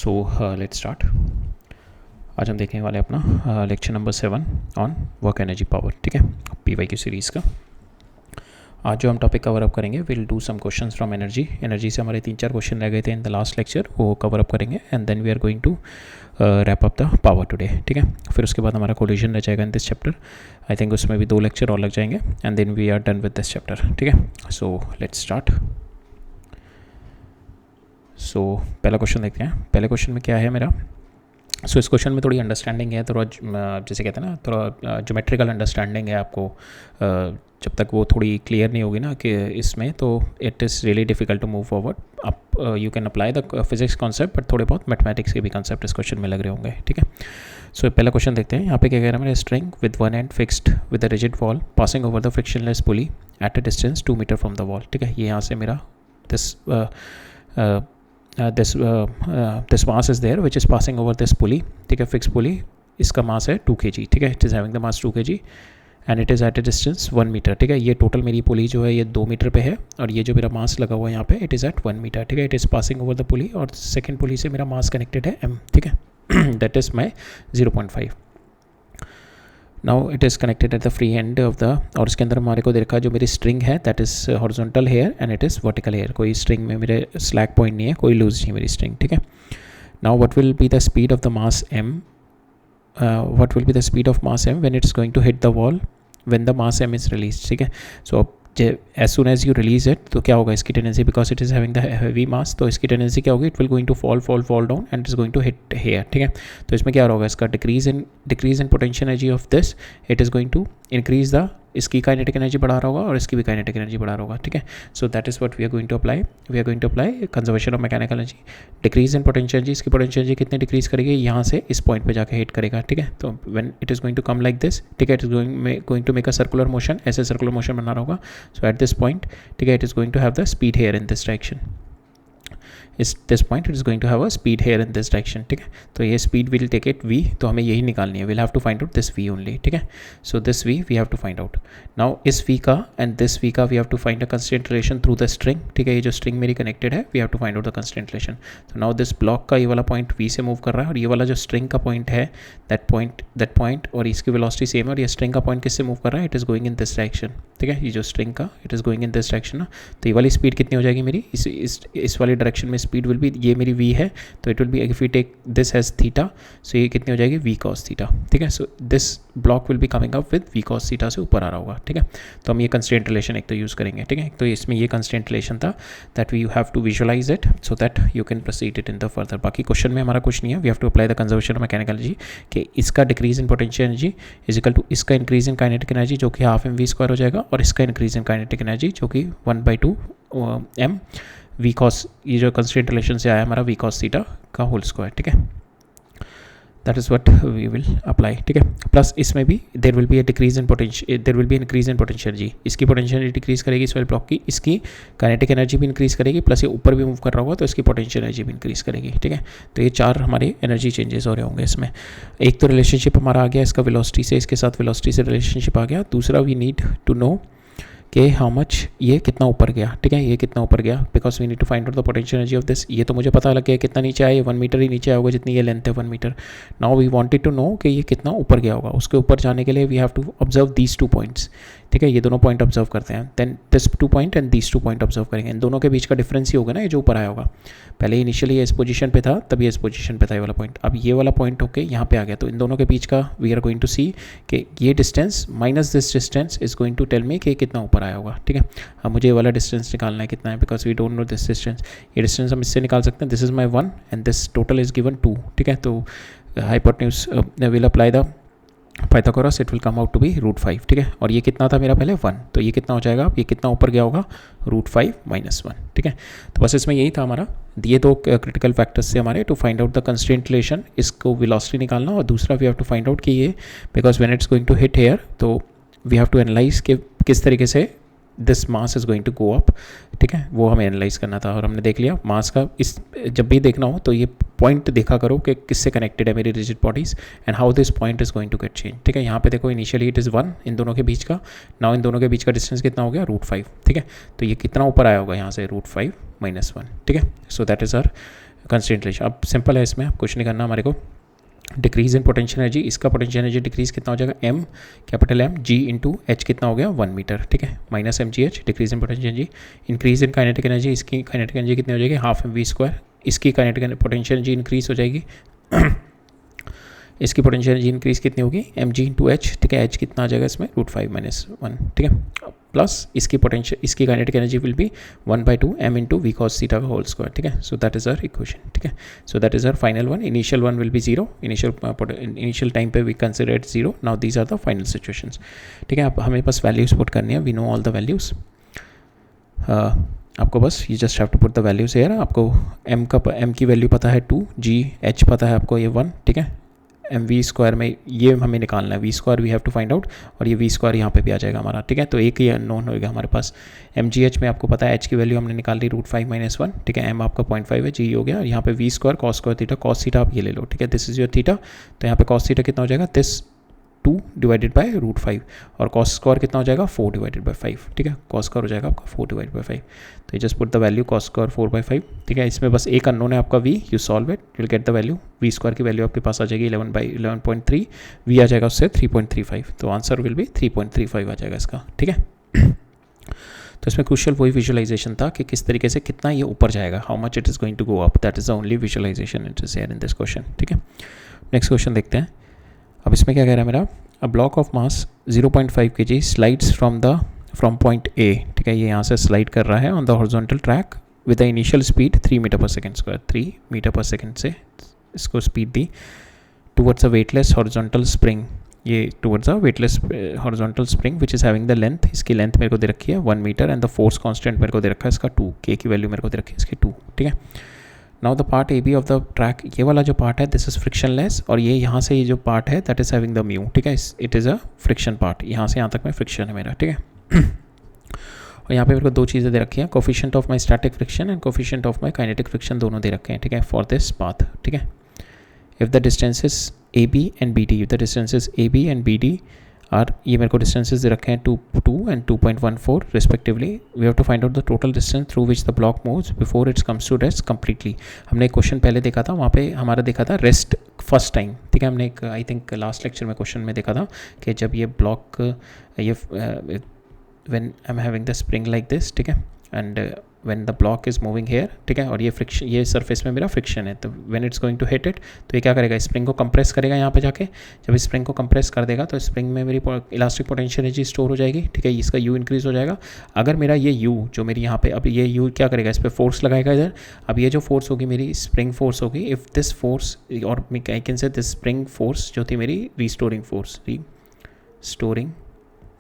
Let's start. आज हम देखने वाले अपना lecture number 7 on work energy power. ठीक है, PYQ सीरीज़ का आज जो हम टॉपिक कवर अप करेंगे, will do some questions from energy से हमारे 3-4 क्वेश्चन रह गए थे इन द लास्ट लेक्चर, वो कवर अप करेंगे and then we are going to wrap up the power today. ठीक है, फिर उसके बाद हमारा कोलिजन रह जाएगा in this chapter. I think उसमें भी 2 लेक्चर और लग जाएंगे and then we are done with this chapter. ठीक है, सो लेट्स स्टार्ट। सो पहला क्वेश्चन देखते हैं। पहले क्वेश्चन में क्या है मेरा। इस क्वेश्चन में थोड़ी अंडरस्टैंडिंग है, थोड़ा जैसे कहते हैं ना, थोड़ा ज्योमेट्रिकल अंडरस्टैंडिंग है आपको। जब तक वो थोड़ी क्लियर नहीं होगी ना कि इसमें, तो it is really difficult to move forward. आप you can apply the physics concept, but थोड़े बहुत मैथमेटिक्स के भी कॉन्सेप्ट इस क्वेश्चन में लग रहे होंगे। ठीक है, सो पहला क्वेश्चन देखते हैं। यहाँ पे क्या कह रहा है मेरा, string with one end fixed with a rigid wall passing over the frictionless pulley at a distance 2 metre from the wall. ठीक है, ये यहाँ से मेरा this mass is there which is passing over this pulley. ठीक है, fixed pulley, इसका मास है 2 kg। ठीक है, it is having the mass 2 kg and it is at a distance 1 metre. ठीक है, ये टोटल मेरी पुली जो है ये 2 मीटर पे है और ये जो मेरा मास लगा हुआ है यहाँ पे इट इज़ एट 1 मीटर। ठीक है, it is passing over the पुली और सेकेंड पुली से मेरा मास कनेक्टेड है m। ठीक है, that is my 0.5। Now it is connected at the free end of the, और इसके अंदर हमारे को देखा जो मेरी स्ट्रिंग है that is horizontal here and it is vertical here. कोई स्ट्रिंग में मेरे स्लैक पॉइंट नहीं है, कोई लूज नहीं मेरी स्ट्रिंग। ठीक है, now what will be the speed of the mass m, what will be the speed of mass m when it is going to hit the wall when the mass m is release. ठीक है, सो as soon as you release it, तो क्या होगा इसकी tendency, because it is having the heavy mass, तो इसकी tendency क्या होगी, it will going to fall down and is going to hit here. ठीक है, तो इसमें क्या होगा, इसका decrease in potential energy of this, it is going to increase the, इसकी काइनेटिक एनर्जी बढ़ा रहा होगा और इसकी भी काइनेटिक एनर्जी बढ़ा रहा होगा। ठीक है, so that is what we are going to apply. We are going to apply conservation of mechanical energy. Decrease in potential energy, इसकी पोटेंशियल एनर्जी कितने डिक्रीज करेगी, यहाँ से इस पॉइंट पे जाके हिट करेगा। ठीक है, तो when it is going to come like this, ठीक है, it is going to make a circular motion, ऐसे सर्कुलर मोशन बना रहा होगा। सो एट दिस पॉइंट, ठीक है, it is going to have the speed here in this direction. This point it is going to have a speed here in this direction. ठीक है, तो ये speed will take it v, तो हमें यही निकालनी है। Will have to find out this v only. ठीक है, so this v we have to find out. Now इस v का एंड दिस v का we have to find a constant relation through the string. ठीक है, ये जो string मेरी कनेक्टेड है, we have to find out the constant relation. तो नाउ दिस ब्लॉक का ये वाला पॉइंट v से मूव कर रहा है और ये वाला जो स्ट्रिंग का पॉइंट है दैट पॉइंट और इसकी वेलोसिटी सेम है और ये स्ट्रिंग का पॉइंट किससे मूव कर रहा है, it is going in this direction. ठीक है, ये जो स्ट्रिंग का it is going in this direction ना, तो ये वाली स्पीड कितनी हो जाएगी मेरी, इस वाली डायरेक्शन में स्पीड विल बी, ये मेरी v है, तो it will be, if we take this as theta, so ये कितनी हो जाएगी v cos थीटा। ठीक है, so this block will be coming up with v cos theta से ऊपर आ रहा होगा। ठीक है, तो हम ये कंस्टेंट रिलेशन एक तो यूज़ करेंगे। ठीक है, तो इसमें ये कंस्टेंट रिलेशन था that we have to visualise it so that you can proceed it in the further. बाकी क्वेश्चन में हमारा कुछ नहीं है, we have to apply the conservation of mechanical energy कि इसका decrease in potential energy is equal to इसका increase in kinetic energy जो कि हाफ mv² हो जाएगा और इसका इंक्रीज इन काइनेटिक एनर्जी जो कि 1/2 m v cos, ये जो कंस्टेंट रिलेशन से आया हमारा v cos थीटा का होल स्क्वायर। ठीक है, that is what we will apply. ठीक है, प्लस इसमें भी there will be a decrease in potential, there will be increase in potential energy. इसकी पोटेंशियल एनर्जी डिक्रीज करेगी इस वाले ब्लॉक की, इसकी काइनेटिक एनर्जी भी इंक्रीज करेगी, प्लस ये ऊपर भी मूव कर रहा होगा तो इसकी पोटेंशियल एनर्जी भी इंक्रीज करेगी। ठीक है, तो ये 4 हमारे एनर्जी चेंजेस हो रहे होंगे इसमें। एक तो रिलेशनशिप हमारा आ गया इसका वेलोसिटी से, इसके साथ वेलोसिटी से रिलेशनशिप आ गया। दूसरा वी नीड टू नो कि हाउ मच, ये कितना ऊपर गया। ठीक है, ये कितना ऊपर गया, because we need to find out the potential energy of this. ये तो मुझे पता लग गया कितना नीचे आया, ये 1 मीटर ही नीचे आया होगा जितनी ये लेंथ है 1 metre. Now we wanted to know कि ये कितना ऊपर गया होगा। उसके ऊपर जाने के लिए we have to observe these 2 points. ठीक है, ये दोनों पॉइंट ऑब्जर्व करते हैं, then this 2 point and these 2 point observe करेंगे। इन दोनों के बीच का डिफरेंस ही होगा ना, ये जो ऊपर आया होगा। पहले इनिशियली ये इस पोजीशन पे था, तब ये इस पोजीशन पे था ये वाला पॉइंट, अब ये वाला पॉइंट होके यहाँ पे आ गया। तो इन दोनों के बीच का we are going to see कि ये distance minus this distance is going to tell me कि कितना ऊपर आया होगा। ठीक है, अब मुझे ये वाला डिस्टेंस निकालना है कितना है, because we don't know this distance. ये डिस्टेंस हम इससे निकाल सकते हैं, this is my 1 and this total is given 2। ठीक है, तो hypotenuse will apply the Pythagoras, it will come out to be √5। ठीक है, और ये कितना था मेरा पहले 1, तो ये कितना हो जाएगा, अब ये कितना ऊपर गया होगा, √5 - 1। ठीक है, तो बस इसमें यही था हमारा, ये 2 क्रिटिकल फैक्टर्स से हमारे to find out the constant relation, इसको वेलोसिटी निकालना, और दूसरा we have to find out कि ये because when it's going to hit here, तो वी हैव टू एनालाइज कि किस तरीके से this mass is going to go up. ठीक है, वो हमें एनालाइज करना था और हमने देख लिया मास का। इस जब भी देखना हो तो ये पॉइंट देखा करो कि किससे कनेक्टेड है मेरी rigid bodies and how this point is going to get change. ठीक है, यहाँ पे देखो इनिशियली इट इज़ 1 इन दोनों के बीच का, नाउ इन दोनों के बीच का डिस्टेंस कितना हो गया, √5। ठीक है, तो ये कितना ऊपर आया होगा यहाँ से, √5 - 1। ठीक है, so that is our constant relation. अब सिंपल है, इसमें कुछ नहीं करना हमारे को। डिक्रीज इन पोटेंशियल एनर्जी, इसका पोटेंशियल एनर्जी डिक्रीज कितना हो जाएगा, m capital M g into h कितना हो गया 1 मीटर, ठीक है, minus m g h decrease in potential energy. Increase in kinetic energy, इसकी काइनेटिक एनर्जी कितनी हो जाएगी हाफ एम वी स्क्वायर, इसकी काइनेटिक पोटेंशियल एनर्जी इंक्रीज हो जाएगी इसकी पोटेंशियल एनर्जी इंक्रीज कितनी होगी एम जी इंटू एच, ठीक है, एच कितना आ जाएगा इसमें √5 - 1, ठीक है, प्लस इसकी पोटेंशियल इसकी kinetic energy will be 1/2 m into v cos theta का होल स्क्वायर, ठीक है। So that is our equation, ठीक है। So that is our final one. Initial one will be 0, initial time पे we consider it 0। Now these are the final situations, ठीक है। अब हमें बस वैल्यूज पुट करनी है, we know all the values. आपको बस you just have to put the values here. आपको m की वैल्यू पता है 2, g h पता है आपको ये 1, ठीक है। एम वी स्क्वायर में ये हमें निकालना है, v square we have to find out, और ये वी स्क्वायर यहाँ पे भी आ जाएगा हमारा, ठीक है। तो एक ही अननोन होगा हमारे पास। एम जी एच में आपको पता है एच की वैल्यू हमने निकाल ली √5 - 1, ठीक है। एम आपका 0.5 है, जी हो गया, और यहाँ पे v square cos square theta, cos theta आप ये ले लो, ठीक है। दिस इज योर थीटा, तो यहाँ पे कॉस थीटा कितना हो जाएगा, दिस 2 डिवाइडेड बाय √5, और कॉस स्क्वायर कितना हो जाएगा 4 डिवाइडेड बाय 5, ठीक है। कॉस स्क्वायर हो जाएगा आपका 4 डिवाइडेड बाय 5। तो just put the value cos square 4/5, ठीक है। इसमें बस एक अननोन है आपका v, you solve it, you will get the value. V square की वैल्यू आपके पास आ जाएगी 11/11.3, वी आ जाएगा उससे 3.35, तो आंसर विल बी 3.35 आ जाएगा इसका, ठीक है। तो इसमें क्रूशियल वही विजुअलाइजेशन था कि किस तरीके से कितना ये ऊपर जाएगा, how much it is going to go up, that is the only visualisation it is here in this question, ठीक है। नेक्स्ट क्वेश्चन देखते हैं। अब इसमें क्या कह रहा है मेरा, a block of mass 0.5 kg slides from point A, ठीक है, ये यहाँ से स्लाइड कर रहा है on the horizontal track with the initial speed 3 metre per second, 3 metre per second से इसको स्पीड दी towards a weightless horizontal spring, ये towards a weightless horizontal spring which is having the length, इसकी लेंथ मेरे को दे रखी है 1 metre, and the force constant मेरे को दे रखा है इसका 2, के की वैल्यू मेरे को दे रखी है इसकी 2, ठीक है। Now the part A B of the track, ये वाला जो पार्ट है दिस इज फ्रिक्शनलेस, और ये यहाँ से ये जो पार्ट है that is having the mu, ठीक है, it is a friction part, यहाँ से यहाँ तक में फ्रिक्शन है मेरा, ठीक है। और यहाँ पे मेरे को दो चीज़ें दे रखी हैं, coefficient of my static friction and coefficient of my kinetic friction, दोनों दे रखे हैं, ठीक है, फॉर दिस पाथ, ठीक है। If the distances A B and B D, if the distances A B and B D are, ये मेरे को डिस्टेंसेस दे रखे हैं 2 and 2.14 respectively, we have to find out the total distance through which the block moves before it's comes to rest completely. हमने एक question पहले देखा था, वहाँ पे हमारा देखा था रेस्ट फर्स्ट टाइम, ठीक है। हमने एक आई थिंक लास्ट लेक्चर में क्वेश्चन में देखा था कि जब ये ब्लॉक ये when I am having the spring like this, ठीक है, and when the block is moving hair, ठीक है, और ये फ्रिक्शन, ये सरफेस में मेरा फ्रिक्शन है, तो when it's going to hit it, तो ये क्या करेगा, स्प्रिंग को कंप्रेस करेगा यहाँ पे जाके। जब स्प्रिंग को कंप्रेस कर देगा तो स्प्रिंग में मेरी इलास्टिक पोटेंशियल एनर्जी स्टोर हो जाएगी, ठीक है, इसका यू इंक्रीज हो जाएगा। अगर मेरा ये यू जो मेरी यहाँ पे, अब ये यू क्या करेगा, इस पर फोर्स लगाएगा इधर। अब ये जो फोर्स होगी मेरी स्प्रिंग फोर्स होगी, इफ़ दिस फोर्स, और आई कैन से दिस स्प्रिंग फोर्स जो थी मेरी रीस्टोरिंग फोर्स,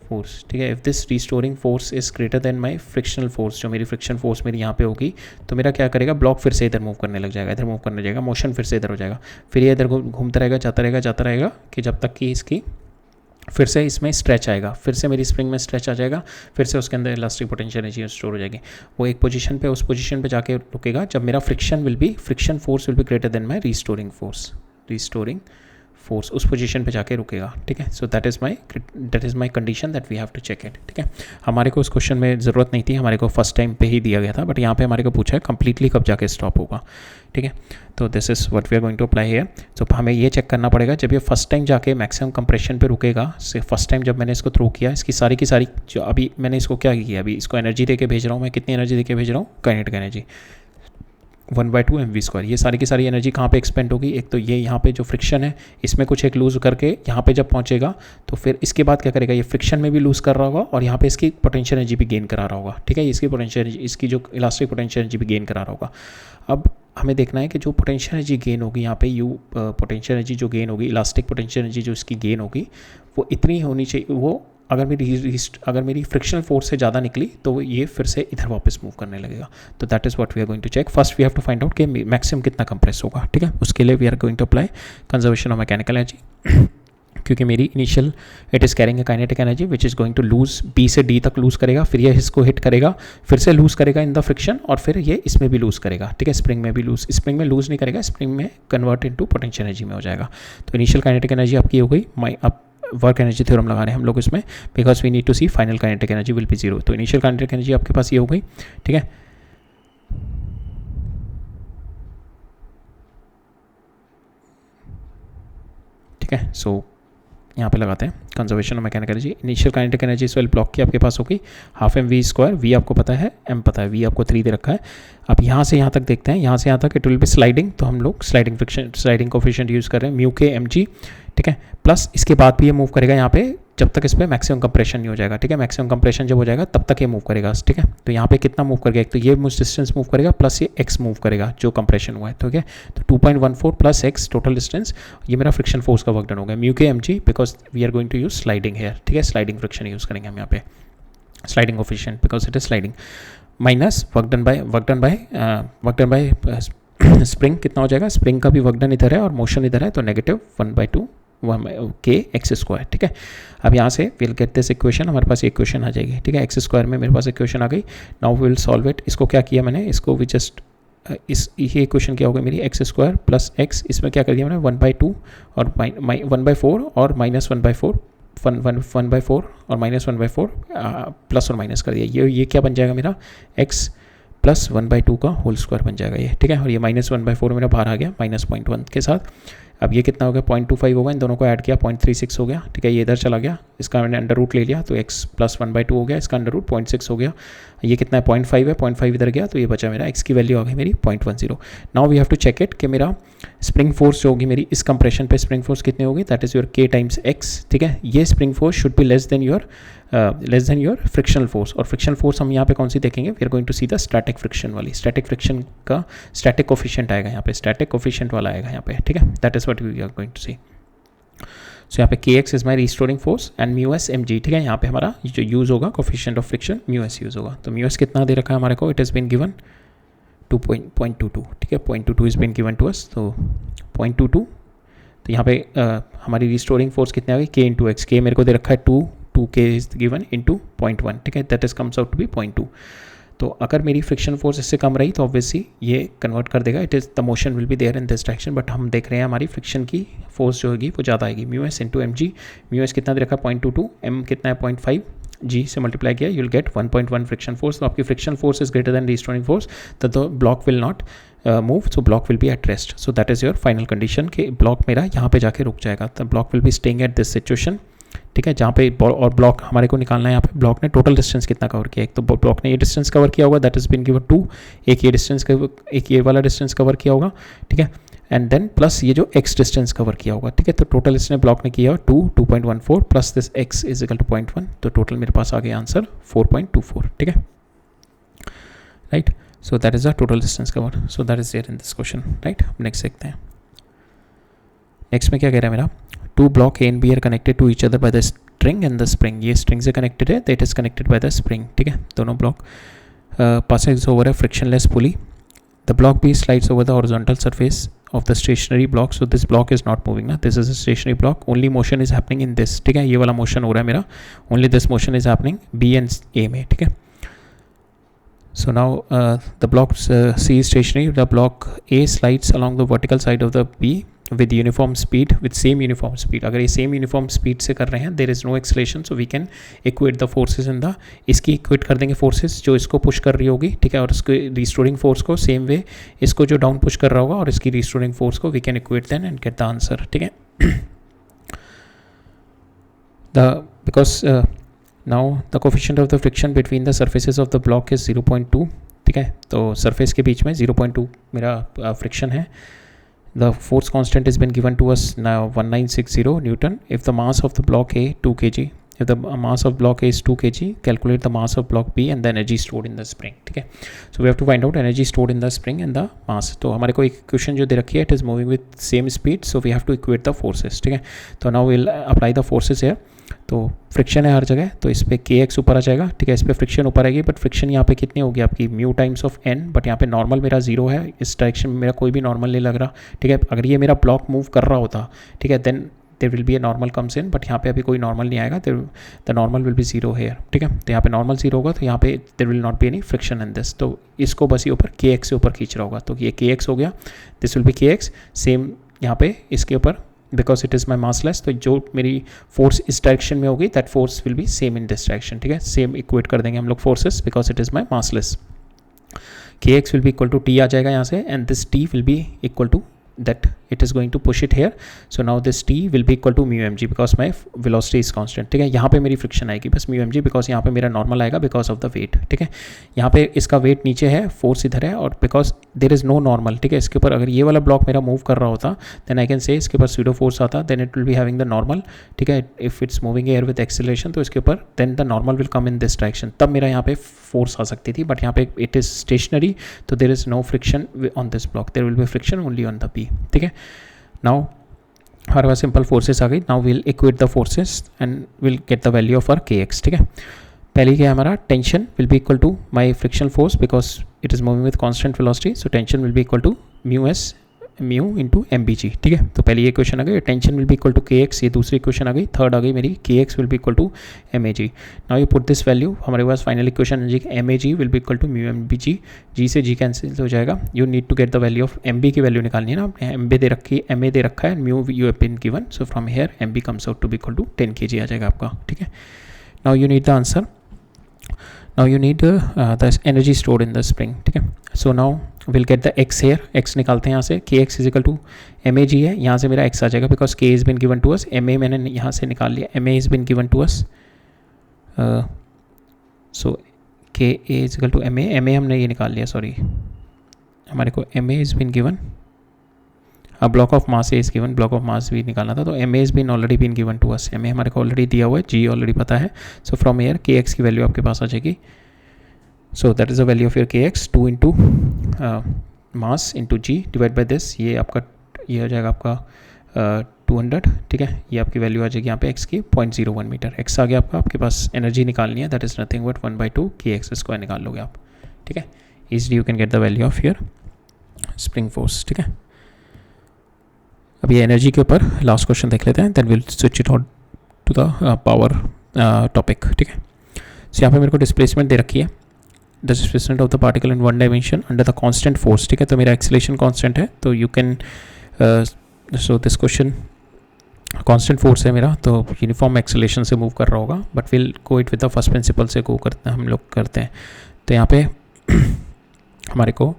फोर्स, ठीक है, if this restoring force is greater than my frictional force, जो मेरी फ्रिक्शन फोर्स मेरी यहाँ पे होगी, तो मेरा क्या करेगा, ब्लॉक फिर से इधर मूव करने लग जाएगा, इधर मूव करने जाएगा, मोशन फिर से इधर हो जाएगा, फिर ये इधर घूमता रहेगा, जाता रहेगा कि जब तक कि इसकी फिर से इसमें स्ट्रेच आएगा, फिर से मेरी स्प्रिंग में स्ट्रेच आ जाएगा, फिर से उसके अंदर इलास्टिक पोटेंशियल एनर्जी स्टोर हो जाएगी। वो एक पोजीशन पे, उस पोजीशन पे जाके रुकेगा जब मेरा friction force will be greater than my restoring force, उस पोजीशन पे जाके रुकेगा, ठीक है। So that is my condition that we have to check it, ठीक है। हमारे को उस क्वेश्चन में ज़रूरत नहीं थी, हमारे को फर्स्ट टाइम पे ही दिया गया था, बट यहाँ पे हमारे को पूछा है कंप्लीटली कब जाके स्टॉप होगा, ठीक है। तो this is what we are going to apply here. तो हमें ये चेक करना पड़ेगा जब ये फर्स्ट टाइम जाके मैक्सिमम कंप्रेशन पे रुकेगा, फर्स्ट टाइम जब मैंने इसको थ्रो किया, इसकी सारी की सारी जो अभी मैंने इसको क्या किया, अभी इसको एनर्जी दे के भेज रहा हूँ मैं, कितनी एनर्जी दे के भेज रहा हूँ, काइनेटिक एनर्जी 1/2 mv²। ये सारी की सारी एनर्जी कहाँ पे एक्सपेंड होगी, एक तो ये यहाँ पे जो फ्रिक्शन है इसमें कुछ एक लूज़ करके यहाँ पे जब पहुँचेगा तो फिर इसके बाद क्या करेगा, ये फ्रिक्शन में भी लूज़ कर रहा होगा और यहाँ पे इसकी पोटेंशियल एनर्जी भी गेन करा रहा होगा, ठीक है, इसकी पोटेंशियल एनर्जी, इसकी जो इलास्टिक पोटेंशियल एनर्जी भी गेन करा रहा होगा। अब हमें देखना है कि जो पोटेंशियल एनर्जी गेन होगी यहाँ पे यू पोटेंशियल एनर्जी जो गेन होगी, इलास्टिक पोटेंशियल एनर्जी जो इसकी गेन होगी वो इतनी होनी चाहिए, वो अगर मेरी फ्रिक्शनल फोर्स से ज़्यादा निकली तो ये फिर से इधर वापस मूव करने लगेगा। तो that is what we are going to check. First we have to find out कि मैक्सिमम कितना कंप्रेस होगा, ठीक है। उसके लिए we are going to apply conservation of mechanical energy, क्योंकि मेरी initial it is carrying a kinetic energy which is going to lose, B से डी तक लूज़ करेगा, फिर ये इसको हिट करेगा, फिर से लूज़ करेगा इन द फ्रिक्शन, और फिर ये इसमें भी लूज़ करेगा, ठीक है, स्प्रिंग में भी स्प्रिंग में लूज़ नहीं करेगा, स्प्रिंग में कन्वर्ट इनटू पोटेंशियल एनर्जी में हो जाएगा। तो इनिशियल काइनेटिक एनर्जी आपकी हो गई, अब वर्क एनर्जी थ्योरम लगा रहे हैं हम लोग इसमें, because we need to see final kinetic energy will be 0। तो इनिशियल काइनेटिक एनर्जी आपके पास ये हो गई, ठीक है। ठीक है। सो यहाँ पे लगाते हैं conservation of mechanical energy. Initial kinetic energy इस वाले ब्लॉक की आपके पास होगी half m v square, v आपको पता है, एम पता है, वी आपको 3 दे रखा है। अब यहाँ से यहाँ तक देखते हैं, यहाँ से यहाँ तक इट विल बी स्लाइडिंग, तो हम लोग sliding friction sliding coefficient use कर रहे हैं म्यू के एम जी, ठीक है। प्लस इसके बाद भी ये मूव करेगा यहाँ पे जब तक इस पर मैक्सिमम कंप्रेशन नहीं हो जाएगा, ठीक है। मैक्सिमम कंप्रेशन जब हो जाएगा तब तक ये मूव करेगा, ठीक है। तो यहाँ पे कितना मूव करेगा, एक तो ये डिस्टेंस मूव करेगा प्लस ये एक्स मूव करेगा जो कंप्रेशन हुआ है, ठीक है। तो 2.14 प्लस एक्स टोटल डिस्टेंस, ये मेरा फ्रिक्शन फोर्स का वर्क डन हो गया mu k m ji, because we are going to use sliding here, ठीक है। स्लाइडिंग फ्रिक्शन यूज़ करेंगे हम यहाँ पे, sliding coefficient because it is sliding, minus work done by spring कितना हो जाएगा, स्प्रिंग का भी वर्क डन इधर है और मोशन इधर है, तो -1/2 के एक्स स्क्वायर, ठीक है। अब यहाँ से विल गेट दिस इक्वेशन, हमारे पास इक्वेशन आ जाएगी, ठीक है। एक्स स्क्वायर में मेरे पास इक्वेशन आ गई। Now we will solve it. इसको क्या किया मैंने, इसको भी जस्ट ये इक्वेशन क्या होगी मेरी, एक्स स्क्वायर प्लस एक्स, इसमें क्या कर दिया मैंने 1/2 और 1/4 और -1/4 1/4 और -1/4 प्लस और माइनस कर दिया। ये क्या बन जाएगा मेरा, x प्लस 1/2 का होल स्क्वायर बन जाएगा ये, ठीक है। और ये -1/4 मेरा बाहर आ गया -0.1 के साथ। अब ये कितना हो गया, 0.25 होगा, इन दोनों को ऐड किया 0.36 हो गया, ठीक है। ये इधर चला गया, इसका मैंने अंडर रूट ले लिया तो x प्लस 1/2 हो गया, इसका अंडर रूट 0.6 हो गया। ये कितना है 0.5 है, 0.5 इधर गया तो ये बचा मेरा x की वैल्यू आ गई मेरी 0.10। Now we have to check it कि मेरा स्प्रिंग फोर्स जो होगी मेरी इस कंप्रेशन पे स्प्रिंग फोर्स कितनी होगी, that is your k times x, ठीक है। ये spring force should be less than your frictional force, और फ्रिक्शनल फोर्स हम यहाँ पे कौन सी देखेंगे, we are going to see the static friction वाली, स्टैटिक फ्रिक्शन का स्टैटिक कोफिशिएंट आएगा यहाँ पे, स्टैटिक कोफिशिएंट वाला आएगा यहाँ पे, ठीक है। That is what we are going to see. So यहाँ पे kx is my restoring force and mu s m g, ठीक है। यहाँ पे हमारा जो यूज़ होगा coefficient of friction mu s use होगा। तो म्यू एस कितना दे रखा है हमारे को, इट इज़ बीन गिवन 0.22, ठीक है। 0.22 is been given to us, तो 0.22। तो यहाँ पे हमारी रिस्टोरिंग फोर्स कितनी आ गई, k इंटू एक्स, के मेरे को दे रखा है 2k इज गिवन इंटू 0.1, ठीक है। That is comes out to be 0.2। तो अगर मेरी फ्रिक्शन फोर्स इससे कम रही तो ऑब्वियसली ये कन्वर्ट कर देगा, it is the motion will be there in this direction, but हम देख रहे हैं हमारी फ्रिक्शन की फोर्स जो होगी वो ज़्यादा आएगी। Mu S into M G, mu S कितना दे रखा है 0.22, एम कितना है 0.5, जी से मल्टीप्लाई किया, you will get 1.1 friction force. तो आपकी friction force is greater than restoring force, तो the block will not move, so block will be at rest. So that is your final condition कि block मेरा यहाँ पे जाके रुक जाएगा, the block will be staying at this situation, ठीक है। जहाँ पे और ब्लॉक हमारे को निकालना है, यहाँ पे ब्लॉक ने टोटल डिस्टेंस कितना कवर किया, एक तो ब्लॉक ने ये डिस्टेंस कवर किया होगा, दैट इज बीन गिवन 2, एक ये डिस्टेंस एक ये वाला डिस्टेंस कवर किया होगा, ठीक है। एंड देन प्लस ये जो x डिस्टेंस कवर किया होगा, ठीक है। तो टोटल इसने ब्लॉक ने किया 2.14 plus this x is equal to 0.1, तो टोटल मेरे पास आ गया आंसर 4.24, ठीक है, right. So that is the total distance cover, so that is there in this question, right. Next देखते हैं। नेक्स्ट में क्या कह रहा है मेरा, 2 block A and B are connected to each other by the string and the spring, ये string से connected है, that is connected by the spring, ठीक है। दोनों block passes over a frictionless pulley, the block B slides over the horizontal surface of the stationary block, so this block is not moving ना, this is a stationary block, only motion is happening in this, ठीक है। ये वाला motion हो रहा है मेरा, only this motion is happening B and A में, ठीक है। So now the block C is stationary, the block A slides along the vertical side of the B with uniform speed, with same uniform speed। अगर ये same uniform speed से कर रहे हैं, there is no acceleration, so we can equate the forces in the, इसकी equate कर देंगे forces जो इसको push कर रही होगी, ठीक है। और इसके restoring force को same way इसको जो down push कर रहा होगा और इसकी restoring force को we can equate then and get the answer, ठीक है। Because now the coefficient of the friction between the surfaces of the block is 0.2, ठीक है। तो surface के बीच में 0.2 मेरा friction है। The force constant has been given to us now 1960 Newton. If the mass of the block A 2 kg, if the mass of block A is 2 kg, calculate the mass of block B and the energy stored in the spring, ठीक है। So we have to find out energy stored in the spring and the mass। तो हमारे को equation जो दे रखी है, it is moving with same speed, so we have to equate the forces, ठीक है। तो now we'll apply the forces here। तो फ्रिक्शन है हर जगह, तो इस पर kx ऊपर आ जाएगा, ठीक है। इस पर फ्रिक्शन ऊपर आएगी, बट फ्रिक्शन यहाँ पे कितनी होगी आपकी mu times of n, but यहाँ पे नॉर्मल मेरा 0 है, इस डायरेक्शन में मेरा कोई भी नॉर्मल नहीं लग रहा, ठीक है। अगर ये मेरा ब्लॉक मूव कर रहा होता, ठीक है, then there will be a normal comes in, but यहाँ पे अभी कोई नॉर्मल नहीं आएगा, the normal will be 0 here, ठीक है। तो यहाँ पे नॉर्मल 0 होगा, तो यहाँ पे there will not be any friction in this, तो इसको बस ये ऊपर kx से ऊपर खींच रहा होगा, तो ये kx हो गया, this will be kx, same यहाँ पे इसके ऊपर, because it is my massless, तो जो मेरी फोर्स इस डायरेक्शन में होगी that force will be same in this direction, ठीक है। सेम इक्वेट कर देंगे हम लोग forces, because it is my massless. kx will be equal to t आ जाएगा यहाँ से, and this t will be equal to that it is going to push it here. So now this T will be equal to mu M ji because my velocity is constant. ठीक है, यहाँ पे मेरी friction आएगी बस mu M ji, because यहाँ पे मेरा नॉर्मल आएगा बिकॉज ऑफ द वेट. ठीक है, यहाँ पे इसका वेट नीचे है, फोर्स इधर है, और because there is no normal. ठीक है, इसके ऊपर अगर ये वाला ब्लॉक मेरा मूव कर रहा होता देन आई कैन से इसके ऊपर स्यूडो फोर्स आता, then it will be having the normal. ठीक है, if it's moving air with acceleration तो इसके ऊपर then the normal will come in this direction, तब मेरा यहाँ पे फोर्स आ सकती थी. बट यहाँ पे इट इज़ स्टेशनरी, तो there is no friction on this block, there will be friction only on the P. ठीक है, नाउ हमारे पास सिंपल फोर्सेस आ गई. Now will equate the forces and will get the value of our K X. ठीक है, पहले क्या है हमारा, tension will be equal to my frictional force because it is moving with constant velocity, so tension will be equal to mu S mu into m b g. ठीक है, तो पहले ये क्वेश्चन आ गई, tension will be equal to k x, ये दूसरी question आ गई. थर्ड आ गई मेरी k x will be equal to m a g. Now you put this value, हमारे पास final equation g m a g will be equal to mu m b g. G से g cancel हो जाएगा. You need to get the value of m b की value निकालनी है ना, आपने एम बी दे रखी, एम ए दे रखा है, mu you have been given, so from here M B comes out to be equal to 10 kg आ जाएगा आपका. ठीक है, now you need the answer. Now you need the energy stored in the spring. ठीक है, so now we'll get the x here. x निकालते हैं यहाँ से, kx is equal to mag है, यहाँ से मेरा x आ जाएगा because k is been given to us. ma मैंने यहाँ से निकाल लिया, ma is been given to us. So k is equal to ma हमने ये निकाल लिया, सॉरी हमारे को ma is been given. Block of mass is given, block of mass भी निकालना था, तो M A is been already been given to us. M A हमारे को ऑलरेडी दिया हुआ है, जी ऑलरेडी पता है. So from here k x की वैल्यू आपके पास आ जाएगी. So that is the value of your k x, 2 into mass into g divide by this. ये आपका ये हो जाएगा आपका 200. ठीक है, ये आपकी वैल्यू आ जाएगी यहाँ पे एक्स की 0.01 मीटर. एक्स आ गया आपका, आपके पास एनर्जी निकालनी है, दैट इज़ नथिंग बट 1/2 के एक्स स्क्वायर निकाल लोगे आप. ठीक है, easily you can get the value of your spring force. ठीक है, अब ये एनर्जी के ऊपर लास्ट क्वेश्चन देख लेते हैं, then will switch it out to the power topic. ठीक है, सो यहाँ पे मेरे को डिस्प्लेसमेंट दे रखी है, the displacement of the particle in one dimension under the constant force. ठीक है, तो मेरा एक्सेलरेशन कांस्टेंट है, तो you can so this question constant force है मेरा, तो यूनिफॉर्म एक्सेलरेशन से मूव कर रहा होगा, but will go it with the first principle से गो करते हैं हम लोग करते हैं. तो यहाँ पे हमारे को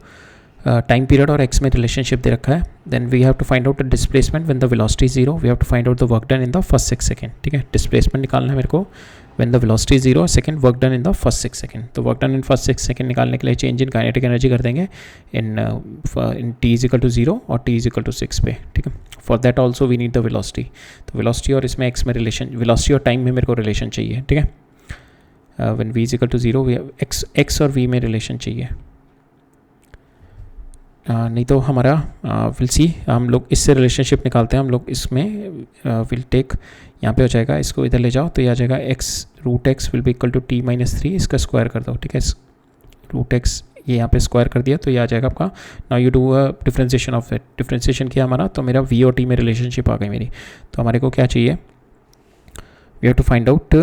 टाइम पीरियड और एक्स में रिलेशनशिप दे रखा है. Then we have to find out the displacement when the velocity is 0. We have to find out the work done in the first 6 second. ठीक है, डिस्प्लेसमेंट निकालना है मेरे को when the velocity is 0, second work done in the first 6 second. तो work done in first 6 second निकालने के लिए चेंज इन काइनेटिक एनर्जी कर देंगे इन t इज इक्वल टू 0 और t इज इक्वल टू 6 पे. ठीक है, for that also we need the velocity. तो वेलोसिटी और इसमें एक्स में रिलेशन, वेलोसिटी और टाइम में मेरे को रिलेशन चाहिए. ठीक है, when v is equal to 0 V X और v में रिलेशन चाहिए. नहीं तो हमारा विल सी, हम लोग इससे रिलेशनशिप निकालते हैं हम लोग इसमें. विल टेक यहाँ पे हो जाएगा, इसको इधर ले जाओ तो ये आ जाएगा X root X will be equal to t-3, इसका स्क्वायर कर दो. ठीक है, रूट एक्स ये यहाँ पे स्क्वायर कर दिया तो ये आ जाएगा आपका. Now you do a differentiation of it, differentiation किया हमारा, तो मेरा वी और टी में रिलेशनशिप आ गई मेरी. तो हमारे को क्या चाहिए, we have to find out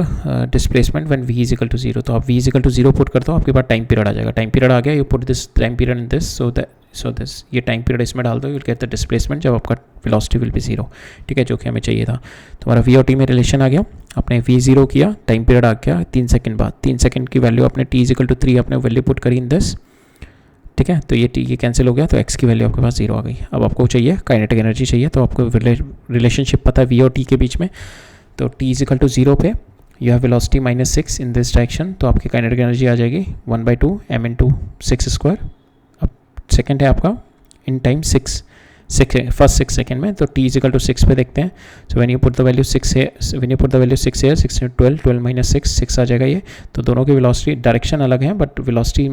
displacement when v is equal to 0. तो आप v is equal to 0 put कर दो, आपके पास टाइम पीरियड आ जाएगा. टाइम पीरियड आ गया, you put this time period in this, so this ये टाइम पीरियड इसमें डाल दो, you will get the displacement जब आपका वेलोसिटी विल बी 0. ठीक है, जो कि हमें चाहिए था. तो हमारा v और t में रिलेशन आ गया, आपने v 0 किया, टाइम पीरियड आ गया 3 सेकंड बाद, 3 सेकंड की वैल्यू आपने t इज इक्वल टू 3 आपने वैल्यू पुट करी इन दिस. ठीक है, तो ये t ये कैंसिल हो गया, तो x की वैल्यू आपके पास 0 आ गई. अब आपको चाहिए काइनेटिक एनर्जी चाहिए, तो आपको रिलेशनशिप पता है v और t के बीच में. तो t इज इक्वल टू 0 पे you have velocity -6 in this direction, तो आपकी काइनेटिक एनर्जी आ जाएगी 1/2 m इंटू 6 स्क्वायर. अब सेकंड है आपका इन टाइम 6 फर्स्ट 6 सेकंड में, तो t इज इक्वल टू 6 पे देखते हैं. So when you put the value 6 है, when you put the value 6 है, 6 12 माइनस 6 आ जाएगा ये. तो दोनों की वेलोसिटी डायरेक्शन अलग है, बट वेलोसिटी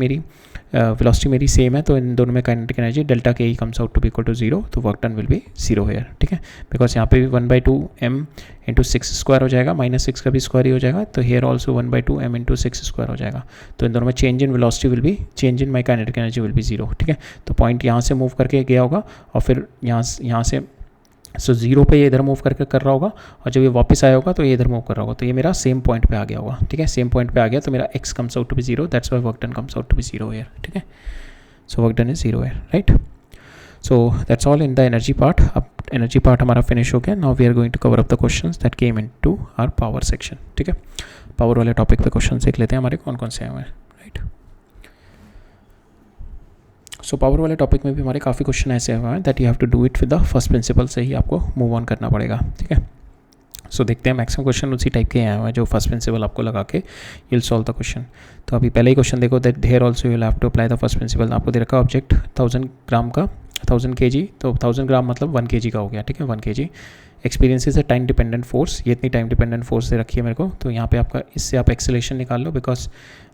मेरी सेम है, तो इन दोनों में kinetic energy delta K E comes out to be equal to 0. तो work done will be 0 here. ठीक है, बिकॉज यहाँ पे भी 1/2 m इंटू 6 स्क्वायर हो जाएगा, -6 का भी स्क्वायर ही हो जाएगा, तो here also 1/2 m into 6 square हो जाएगा. तो इन दोनों में change in velocity will be, change in my kinetic energy will be 0. ठीक है, तो पॉइंट यहाँ से मूव करके गया होगा और फिर यहाँ से सो 0 पे ये इधर मूव करके कर रहा होगा, और जब ये वापस आया होगा तो ये इधर मूव कर रहा होगा, तो ये मेरा सेम पॉइंट पे आ गया होगा. ठीक है, सेम पॉइंट पे आ गया, तो मेरा x comes out to be 0, that's why work done comes out to be 0 here. ठीक है, so work done is 0 here, right. So that's all in the energy part. अब एनर्जी पार्ट हमारा finish हो गया. Now we are going to cover up the questions that came into our power section. ठीक है, power वाले topic पे question देख लेते हैं हमारे कौन कौन से आए हुए हैं, राइट. सो पावर वाले टॉपिक में भी हमारे काफ़ी क्वेश्चन ऐसे हुए हैं that you have to do it with the first principle से ही आपको मूव ऑन करना पड़ेगा, ठीक है। सो देखते हैं, मैक्सिमम क्वेश्चन उसी टाइप के आए हुए हैं जो फर्स्ट प्रिंसिपल आपको लगा के यूल सॉल्व द क्वेश्चन। तो अभी पहले ही क्वेश्चन देखो, that here also you'll have to apply the first principle. आपको दे रखा ऑब्जेक्ट 1000 ग्राम का 1000 kg, तो 1000 ग्राम मतलब 1 kg का हो गया, ठीक है, 1 kg। एक्सपीरियंस है टाइम डिपेंडेंट फोर्स, ये इतनी टाइम डिपेंडेंट फोर्स दे रखी है मेरे को। तो यहाँ पे आपका इससे आप एक्सेलेरेशन निकाल लो, बिकॉज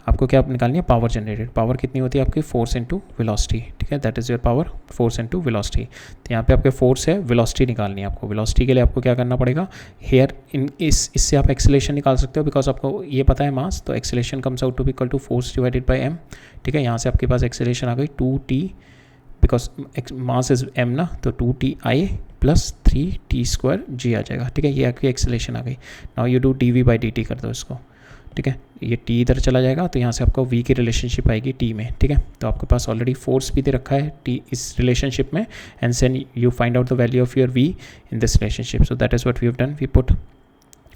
आपको क्या निकालनी है, पावर जनरेटेड। पावर कितनी होती है आपकी, फोर्स इंटू वेलोसिटी, ठीक है, that is your power, force into velocity. तो यहाँ पे आपके फोर्स है, वेलोसिटी निकालनी है आपको। वेलोसिटी के लिए आपको क्या करना पड़ेगा, हेयर इससे आप एक्सेलेरेशन निकाल सकते हो, बिकॉज आपको ये पता है मास, तो acceleration comes out to be equal to force divided by M, ठीक है। यहाँ से आपके पास एक्सेलेरेशन आ गई 2t, because mass is m ना, तो 2ti प्लस 3t²g आ जाएगा, ठीक है। ये आपकी एक्सेलेरेशन आ गई। नाउ यू डू dv/dt कर दो इसको, ठीक है। ये t इधर चला जाएगा, तो यहाँ से आपको v की रिलेशनशिप आएगी t में, ठीक है। तो आपके पास ऑलरेडी फोर्स भी दे रखा है t इस रिलेशनशिप में, and then you find out the value of your v in this relationship. So that is what we have done, we put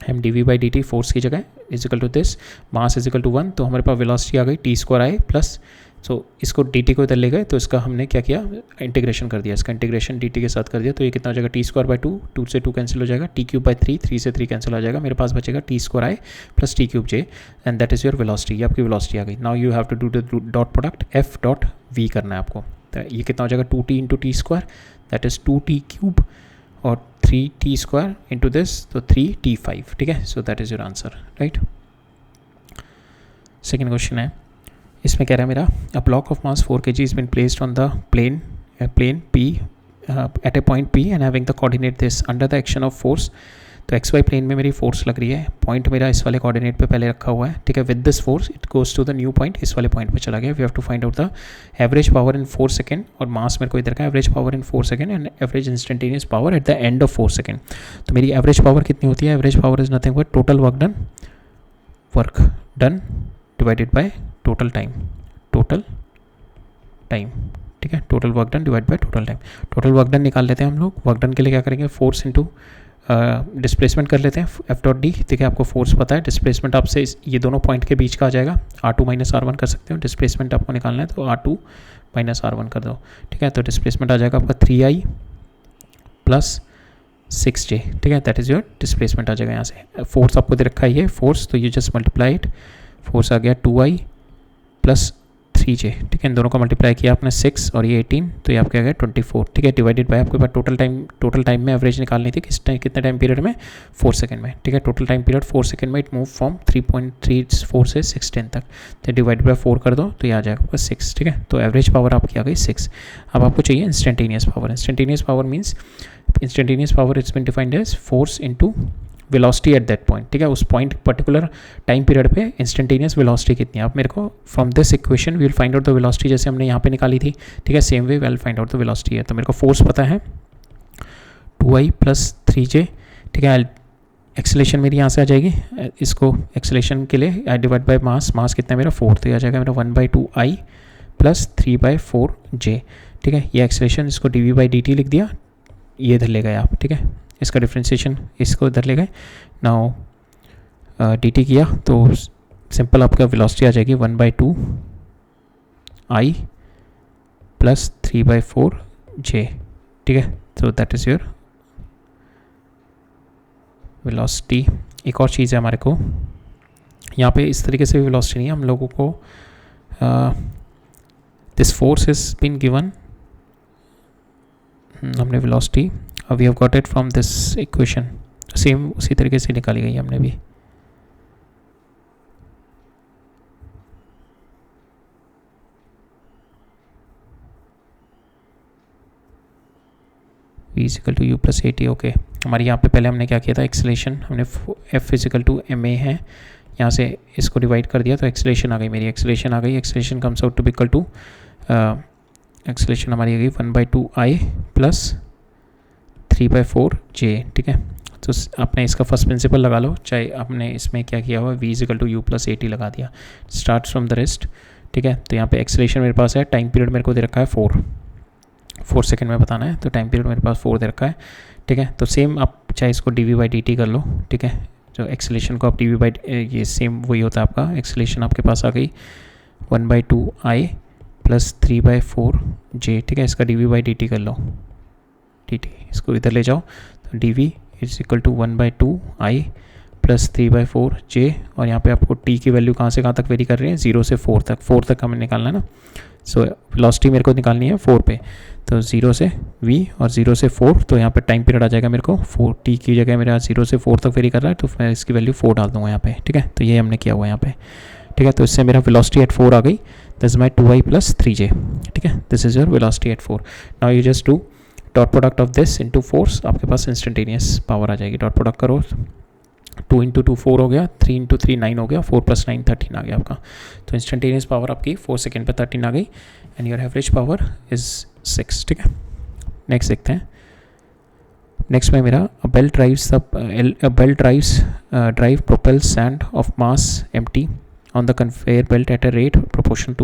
हम dv/dt फोर्स की जगह is equal to this, mass is equal to 1, तो हमारे पास velocity आ गई t² plus, सो इसको dt को इधर ले गए, तो इसका हमने क्या किया, इंटीग्रेशन कर दिया, इसका इंटीग्रेशन dt के साथ कर दिया। तो ये कितना हो जाएगा, t²/2, 2 से 2 कैंसिल हो जाएगा, t³/3, 3 से 3 कैंसिल हो जाएगा, मेरे पास बचेगा t² plus t³j, and that is your velocity. ये आपकी वेलोसिटी आ गई। Now you have to do the dot product f.v करना है आपको। तो ये कितना हो जाएगा, 2t into t², that is 2t³ और 3t² इंटू दिस, तो 3t5, ठीक है। So that is your answer, right. Second question है, इसमें कह रहा है मेरा, a block of mass 4 kg is been placed on the plane p at a point p and having the coordinate this under the action of force. तो X Y plane में मेरी force लग रही है, पॉइंट मेरा इस वाले coordinate पे पहले रखा हुआ है, ठीक है। With this force it goes to the new point, इस वाले पॉइंट पे चला गया। We have to find out the average power in 4 second, और मास मेरे को इधर का average power in 4 second and average instantaneous power at the end of 4 second. तो मेरी एवरेज पावर कितनी होती है, average power is nothing but total work done divided by total time, ठीक है। Total work done divide by total time. Total work done निकाल लेते हैं हम लोग। वर्क डन के लिए क्या करेंगे, फोर्स इंटू डिस्प्लेसमेंट कर लेते हैं, f.d, ठीक है। आपको फोर्स पता है, डिस्प्लेसमेंट आपसे ये दोनों पॉइंट के बीच का आ जाएगा, r2 - r1 कर सकते हो। डिस्प्लेसमेंट आपको निकालना है, तो r2 - r1 कर दो, ठीक है। तो डिस्प्लेसमेंट आ जाएगा आपका 3i प्लस 6j, ठीक है, दैट इज़ योर डिस्प्लेसमेंट आ जाएगा। यहाँ से फोर्स आपको दे रखा है, ये फोर्स, तो you just multiply it, force आ गया 2i प्लस 3j, ठीक है। इन दोनों का मल्टीप्लाई किया आपने 6 और ये 18, तो ये आपके आ गया 24, ठीक है, डिवाइडेड बाय आपके पास टोटल टाइम में एवरेज निकालनी थी, कितने टाइम पीरियड में, 4 सेकंड में, ठीक है। टोटल टाइम पीरियड 4 सेकंड में, इट मूव फ्रॉम 3.34 से 610 तक, तो डिवाइडेड बाय 4 कर दो, तो ये आ जाएगा आपका 6, ठीक है। तो एवरेज पावर आपकी आ गई 6। अब आपको चाहिए instantaneous power. Instantaneous power means, instantaneous power it's been defined as force into velocity at that point, ठीक है। उस पॉइंट पर्टिकुलर टाइम पीरियड पे इंस्टेंटेनियस वेलोसिटी कितनी है। आप मेरे को from this equation we will find out the velocity, जैसे हमने यहाँ पे निकाली थी, ठीक है। Same way will find out the velocity है। तो मेरे को फोर्स पता है 2i प्लस 3j, ठीक है। एक्सेलेरेशन मेरी यहाँ से आ जाएगी, इसको एक्सेलेरेशन के लिए आई डिवाइड बाय मास कितना है मेरा 4, तो आ जाएगा मेरा 1/2i प्लस 3/4j, ठीक है। ये एक्सेलेरेशन, इसको dv/dt लिख दिया, ये इधर ले गए आप, ठीक है। इसका डिफ्रेंसिएशन इसको इधर ले गए। नाउ dt किया तो सिंपल आपका वेलोसिटी आ जाएगी 1/2i प्लस 3/4j, ठीक है। तो दैट इज़ योर वेलोसिटी। एक और चीज़ है हमारे को यहाँ पे, इस तरीके से भी वेलोसिटी नहीं है हम लोगों को, this force is been given, हमने velocity we have got it from this equation, same उसी तरीके से निकाली गई हमने भी। v is equal to you plus AT, okay. हमारे यहाँ पे पहले हमने क्या किया था, एक्सेलेरेशन हमने f इजिकल टू ma है, यहाँ से इसको डिवाइड कर दिया, तो एक्सेलेरेशन आ गई मेरी, एक्सेलेरेशन आ गई। Acceleration comes out to be equal to, acceleration हमारी आ गई 1/2i प्लस 3/4j, ठीक है। तो आपने इसका फर्स्ट प्रिंसिपल लगा लो, चाहे आपने इसमें क्या किया हुआ, v is equal to you plus AT लगा दिया, स्टार्ट फ्रॉम द रेस्ट, ठीक है। तो यहाँ पे एक्सेलेरेशन मेरे पास है, टाइम पीरियड मेरे को दे रखा है 4 सेकंड में बताना है, तो टाइम पीरियड मेरे पास 4 दे रखा है, ठीक है। तो सेम आप चाहे इसको dv/dt कर लो, ठीक है। जो एक्सेलेरेशन को आप ये सेम वही होता है आपका, एक्सेलेरेशन आपके पास आ गई 1/2i प्लस 3/4 जे, ठीक है, इसका dv/dt कर लो, dt इसको इधर ले जाओ, तो dv is equal to 1/2 i plus 3/4 J, और यहाँ पे आपको t की वैल्यू कहाँ से कहाँ तक वेरी कर रही है, 0 से 4 तक हमें निकालना है ना। सो वेलोसिटी मेरे को निकालनी है 4 पे, तो 0 से v और 0 से 4, तो यहाँ पे टाइम पीरियड आ जाएगा मेरे को 4, t की जगह मेरा 0 से 4 तक वेरी कर रहा है, तो मैं इसकी वैल्यू 4 डाल दूँगा यहाँ पे, ठीक है। तो ये हमने किया हुआ है यहाँ पे, ठीक है। तो इससे मेरा वेलोसिटी एट 4 आ गई, this my 2i plus 3j, ठीक है। This is your velocity eight 4। Now you just do dot product of this into force, आपके पास इंस्टेंटेनियस पावर आ जाएगी। डॉट प्रोडक्ट करो, 2 × 2 4 हो गया, 3 × 3 9 हो गया, 4 + 9 13 आ गया आपका। तो इंस्टेंटेनियस पावर आपकी 4 सेकेंड पे 13 आ गई, and your average power is 6, ठीक है। नेक्स्ट देखते हैं। नेक्स्ट में मेरा belt drive propel sand of mass empty on the conveyor belt at a rate proportional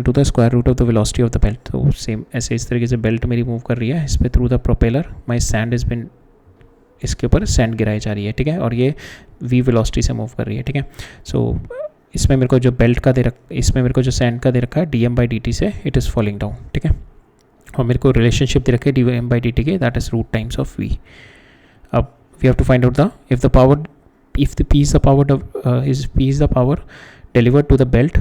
to the square root of the velocity of the belt. तो सेम ऐसे इस तरीके से बेल्ट मेरी मूव कर रही है, इस पर through the propeller my sand is been, इसके ऊपर सैंड गिराई जा रही है, ठीक है, और ये v वेलोसिटी से मूव कर रही है, ठीक है। सो इसमें मेरे को जो बेल्ट का इसमें मेरे को जो सैंड का दे रखा है dm/dt से इट इज़ फॉलिंग डाउन, ठीक है। और मेरे को रिलेशनशिप दे रखे है dm/dt के, that is root times of v। अब we have to find out the if p is the power delivered to the belt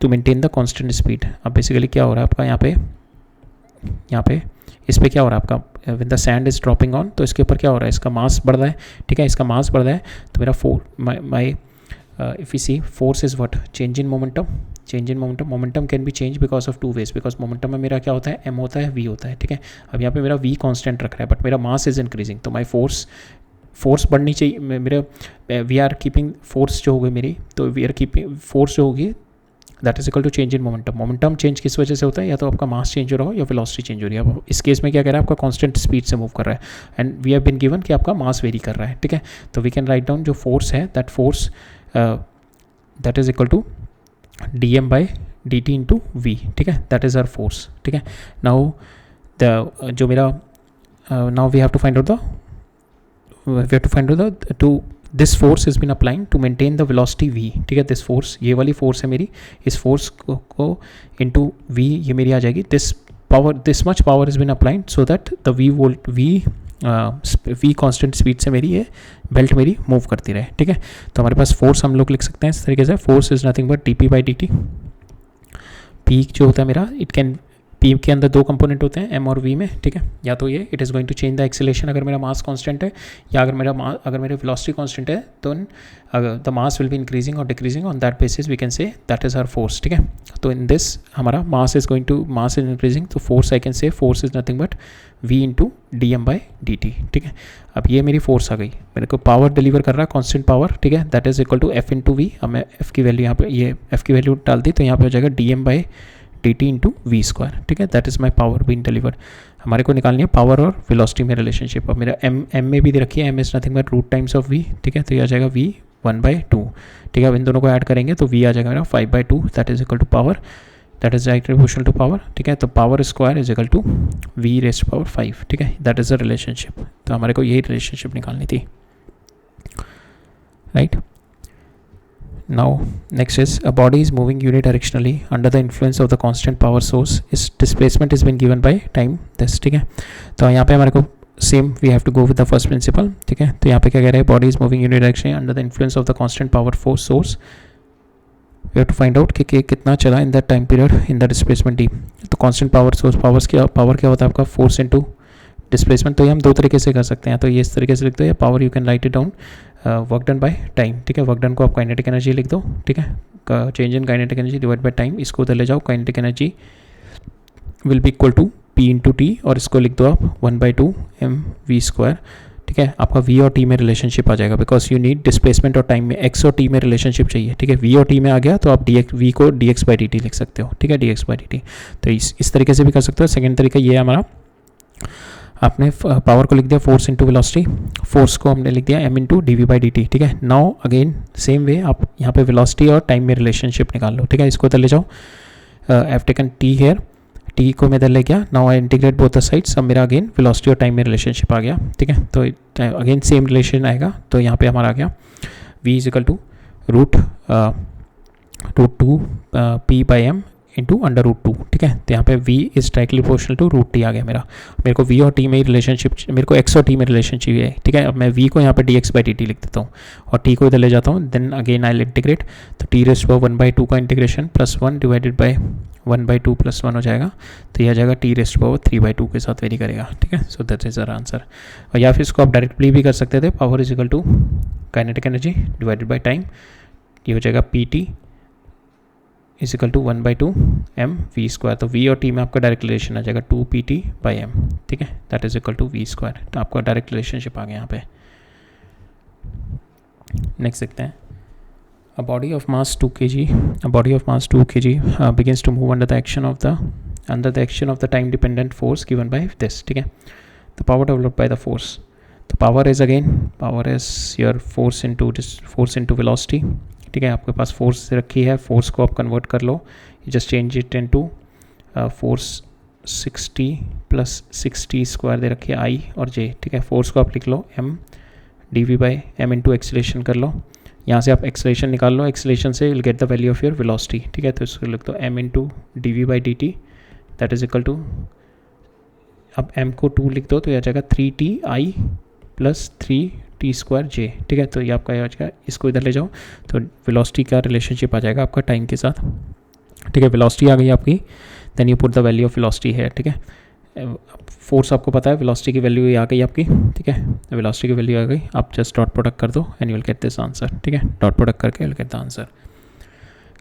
to maintain the constant speed। अब बेसिकली क्या हो रहा है आपका यहाँ पे इस पर क्या हो रहा है आपका, when the sand is dropping on, तो इसके ऊपर क्या हो रहा है, इसका मास बढ़ रहा है, ठीक है, इसका मास बढ़ रहा है, तो मेरा if we see force is what, change in momentum can be changed because of two ways, because momentum में मेरा क्या होता है, m होता है, v होता है, ठीक है। अब यहाँ पे मेरा v कांस्टेंट रख रहा है, बट मेरा मास इज इंक्रीजिंग, तो माई फोर्स बढ़नी चाहिए, मेरे वी आर कीपिंग फोर्स जो होगी मेरी, तो वी आर कीपिंग फोर्स जो होगी that is equal to change in momentum change किस वजह से होता है, या तो आपका मास चेंज हो रहा हो या वेलोसिटी चेंज हो रही है। अब इस केस में क्या कह रहा है, आपका कांस्टेंट स्पीड से मूव कर रहा है, and we have been given कि आपका मास वेरी कर रहा है, ठीक है। तो वी कैन राइट डाउन जो फोर्स है, that force that is equal to dm/dt into v, ठीक है, दैट इज आवर फोर्स, ठीक है। नाउ जो मेरा now we have to find out this force is been applying to maintain the velocity v, ठीक है। This force, ये वाली फोर्स है मेरी, इस फोर्स को इनटू v ये मेरी आ जाएगी, this much power is been applying so that the v constant speed से मेरी ये बेल्ट मेरी मूव करती रहे, ठीक है। तो हमारे पास फोर्स हम लोग लिख सकते हैं इस तरीके से, force is nothing but dp/dt। p जो होता है मेरा, इट कैन, p के अंदर दो कंपोनेंट होते हैं m और v में, ठीक है। या तो ये it is going to change the acceleration अगर मेरा मास कांस्टेंट है, या अगर मेरा वेलोसिटी कांस्टेंट है, तो the mass will be increasing और decreasing, on that basis we can say that is our force, ठीक है। तो इन दिस हमारा मास इज इंक्रीजिंग, तो force I can say force is nothing but v into dm/dt, ठीक है। अब ये मेरी फोर्स आ गई, मेरे को पावर डिलीवर कर रहा है कांस्टेंट पावर, ठीक है, that is equal to f into we. अब मैं f की वैल्यू यहाँ पे, ये f की वैल्यू डाल दी, तो यहाँ पे हो जाएगा dm/dt इंटू वी स्क्वायर, ठीक है, that is my power being delivered. हमारे को निकालनी है पावर और वेलोसिटी में रिलेशनशिप। अब मेरा m में भी दे रखी है, m is nothing but root times of v, ठीक है। तो ये आ जाएगा v 1/2, ठीक है। अब इन दोनों को ऐड करेंगे तो v आ जाएगा मेरा 5/2, that is equal to power, that is directly proportional to power, ठीक है। तो power square is equal to v⁵, ठीक है, दैट इज द रिलेशनशिप। तो हमारे को यही रिलेशनशिप निकालनी थी, right. Now next is a body is moving unidirectionally under the influence of the constant power source. Its displacement is been given by time this, ठीक है। तो यहाँ पे हमारे को same we have to go with the first principle, ठीक है। तो यहाँ पे क्या कह रहे हैं, body is moving unidirectionally under the influence of the constant power force source. We have to find out कि कितना चला in that time period in the displacement d। तो कांस्टेंट पावर सोर्स, पावर क्या होता है आपका, फोर्स इनटू डिस्प्लेसमेंट। तो ये हम दो तरीके से कर सकते हैं, तो ये इस तरीके से लिख दो, या power you can write it down work done by time, ठीक है। वर्क डन को आप काइनेटिक एनर्जी लिख दो, ठीक है, change in kinetic energy divide by time, इसको उधर ले जाओ, kinetic energy will be equal to p into T, और इसको लिख दो आप 1/2 mv², ठीक है। आपका v और t में रिलेशनशिप आ जाएगा, बिकॉज यू नीड डिस्प्लेसमेंट और टाइम में x और t में रिलेशनशिप चाहिए, ठीक है। v और t में आ गया तो आप v को dx/dt लिख सकते हो, ठीक है, dx/dt। तो इस तरीके से भी कर सकते हो। सेकेंड तरीका ये हमारा, आपने पावर को लिख दिया फोर्स इंटू वेलोसिटी, फोर्स को हमने लिख दिया m इंटू dv/dt, ठीक है। नाउ अगेन सेम वे आप यहाँ पे वेलोसिटी और टाइम में रिलेशनशिप निकाल लो, ठीक है। इसको इधर ले जाओ, I've taken t here, t को मैं इधर ले गया, now I integrate both the sides. अब मेरा अगेन वेलोसिटी और टाइम में रिलेशनशिप आ गया, ठीक है। तो अगेन सेम रिलेशन आएगा, तो यहाँ पे हमारा आ गया v is equal to root √2 p/m into √2, ठीक है। तो यहाँ पे v is directly proportional to √t आ गया मेरे को v और t में रिलेशनशिप, मेरे को x और t में रिलेशनशिप है, ठीक है। अब मैं v को यहाँ पे dx/dt लिख देता हूँ और t को इधर ले जाता हूँ, देन अगेन आई इंटीग्रेट, तो t⁻1/2 का इंटीग्रेशन +1 डिवाइडेड बाई 1/2 + 1 हो जाएगा, तो यह आ जाएगा t⁻3/2 के साथ वेरी करेगा, ठीक है। So that is our answer. और या फिर इसको आप डायरेक्टली भी कर सकते थे, power is equal to kinetic energy divided by time, ये हो जाएगा pt is equal to 1/2 mv²। तो v और t में आपका डायरेक्ट रिलेशन आ जाएगा 2pt/m, ठीक है, that is equal to v²। तो आपका डायरेक्ट रिलेशनशिप आ गया यहाँ पे। नेक्स्ट देखते हैं, a body of mass 2 kg begins to move under the action of the time dependent force given by this, ठीक है। the power developed by the force, तो power is your force into velocity, ठीक है। आपके पास force रखी है, force को आप कन्वर्ट कर लो, just change it into force 60 + 60² दे रखी है i और j, ठीक है। फोर्स को आप लिख लो m dv/m इंटू एक्सीलरेशन कर लो, यहाँ से आप एक्सीलरेशन निकाल लो, एक्सीलरेशन से will get the value of your velocity, ठीक है। तो इसको लिख दो m into dv/dt that is equal to, अब m को 2 लिख दो तो यह आ जाएगा 3ti + 3t²j, ठीक है। तो ये आपका आ जाएगा, इसको इधर ले जाओ तो वेलोसिटी का रिलेशनशिप आ जाएगा आपका टाइम के साथ, ठीक है। वेलोसिटी आ गई आपकी, then you put the value of velocity है, ठीक है। फोर्स आपको पता है, वेलोसिटी की वैल्यू ये आ गई आपकी, ठीक है। वेलोसिटी की वैल्यू आ गई, आप जस्ट डॉट प्रोडक्ट कर दो and you will get this answer, ठीक है। डॉट प्रोडक्ट करके will get the answer.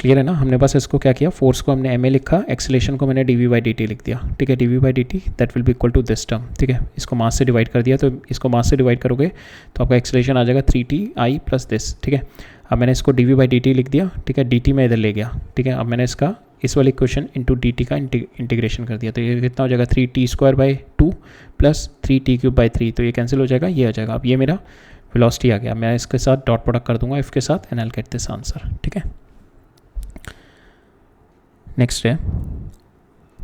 Clear है ना। हमने बस इसको क्या किया, फोर्स को हमने ma लिखा, एक्सीलरेशन को मैंने dv/dt लिख दिया, ठीक है। dv/dt that will be equal to this term, ठीक है। इसको मास से डिवाइड कर दिया, तो इसको मास से डिवाइड करोगे तो आपका एक्सीलरेशन आ जाएगा 3ti + दिस, ठीक है। अब मैंने इसको dv/dt लिख दिया, ठीक है। dt में इधर ले गया, ठीक है। अब मैंने इसका इस वाले इक्वेशन इंटू dt का इंटीग्रेशन कर दिया, तो ये कितना हो जाएगा 3t² / 2 + 3t³ / 3, तो ये कैंसिल हो जाएगा, ये आ जाएगा। अब ये मेरा वेलोसिटी आ गया, मैं इसके साथ डॉट प्रोडक्ट कर दूंगा f के साथ and I will get this answer, ठीक है। नेक्स्ट है,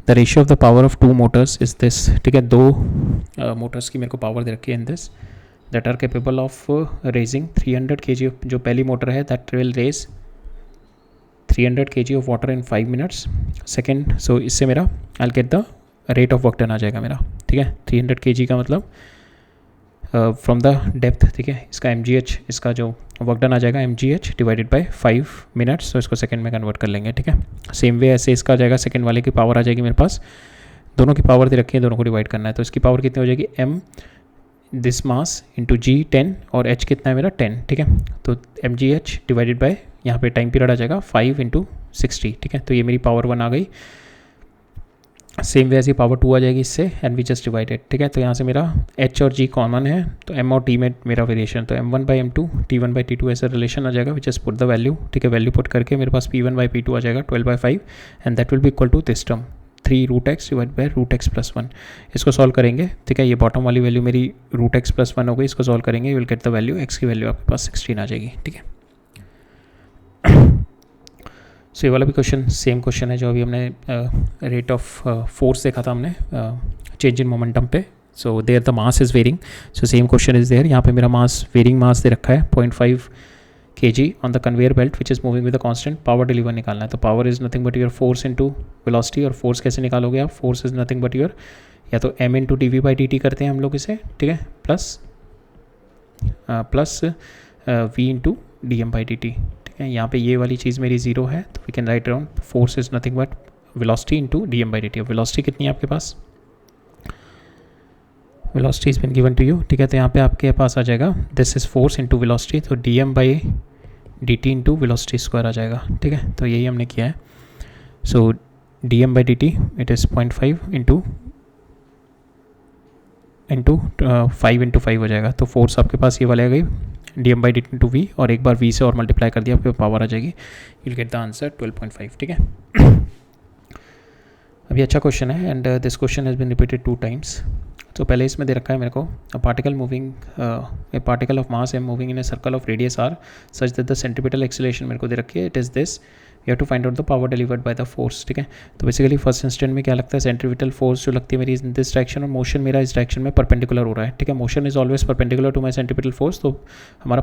the ratio of the power of 2 Motors is this, ठीक है। 2 मोटर्स की मेरे को पावर दे रखी है in this, that are capable of raising 300 kg, जो पहली मोटर है that will raise 300 kg of water in 5 minutes second. So इससे मेरा I will get the rate of work done आ जाएगा मेरा, ठीक है। 300 kg का मतलब फ्रॉम द डेप्थ, ठीक है। इसका mgh, इसका जो वर्क डन आ जाएगा mgh डिवाइडेड बाय 5 मिनट्स, तो इसको सेकंड में कन्वर्ट कर लेंगे, ठीक है। सेम वे ऐसे इसका आ जाएगा, सेकंड वाले की पावर आ जाएगी मेरे पास, दोनों की पावर दे रखी है, दोनों को डिवाइड करना है, तो इसकी पावर कितनी हो जाएगी m this mass into g 10 और h कितना है मेरा 10, ठीक है। तो mgh डिवाइडेड बाय यहाँ पे टाइम पीरियड आ जाएगा 5 × 60, ठीक है। तो ये मेरी पावर 1 आ गई। सेम वे ऐसी पावर 2 आ जाएगी इससे एंड वी जस्ट डिवाइडेड, ठीक है। तो यहाँ से मेरा h और g कॉमन है, तो m और t में मेरा वेरिएशन, तो m1/m2 t1/t2 ऐसा रिलेशन आ जाएगा, which just put the value, ठीक है। वैल्यू पुट करके मेरे पास p1/p2 आ जाएगा 12/5 and that will be equal to this term 3√x divide by √x + 1। इसको सॉल्व करेंगे, ठीक है। ये बॉटम वाली वैल्यू मेरी √x + 1 हो गई, इसको सॉल्व करेंगे, you will get the value, x की वैल्यू आपके पास 16 आ जाएगी, ठीक है। सो ये वाला भी क्वेश्चन सेम क्वेश्चन है जो अभी हमने रेट ऑफ फोर्स देखा था हमने चेंज इन मोमेंटम पे। So there the mass is varying, so same question is there. यहाँ पे मेरा मास वेरिंग मास दे रखा है 0.5 kg on the conveyor belt which is moving with the constant, power deliver निकालना है। तो power is nothing but your force into velocity, और force कैसे निकालोगे आप, force is nothing but your या तो m इंटू dv/dt करते हैं हम लोग इसे, ठीक है, प्लस v इंटू dm/dt, यहाँ पे ये वाली चीज़ मेरी 0 है, तो we can write down force is nothing but velocity into dm/dt। Velocity कितनी है आपके पास, velocity is been given to you, ठीक है। तो यहाँ पे आपके पास आ जाएगा this is force into velocity, तो dm/dt इंटू वेलोसिटी स्क्वायर आ जाएगा, ठीक है। तो यही हमने किया है। सो dm/dt इट इज़ 0.5 इंटू 5 × 5 हो जाएगा, तो फोर्स आपके पास ये वाले आ गई dm/dt इंटू v, और एक बार v से और मल्टीप्लाई कर दिया आपके पावर आ जाएगी, you will get the answer 12.5, ठीक है। अभी अच्छा क्वेश्चन है and this question has been repeated 2 times. तो पहले इसमें दे रखा है मेरे को a particle of mass M moving in a circle of radius R such that the centripetal acceleration मेरे को दे रखी है, it is this, you have to find out the power delivered by the force, ठीक है। तो basically first instant में क्या लगता है, सेंट्रीपिटल फोर्स जो लगती है मेरी इन दिस डायरेक्शन, और मोशन मेरा इस डायरेक्शन में परपेंडिकुलर हो रहा है, ठीक है। Motion is always perpendicular to my centripetal force, तो हमारा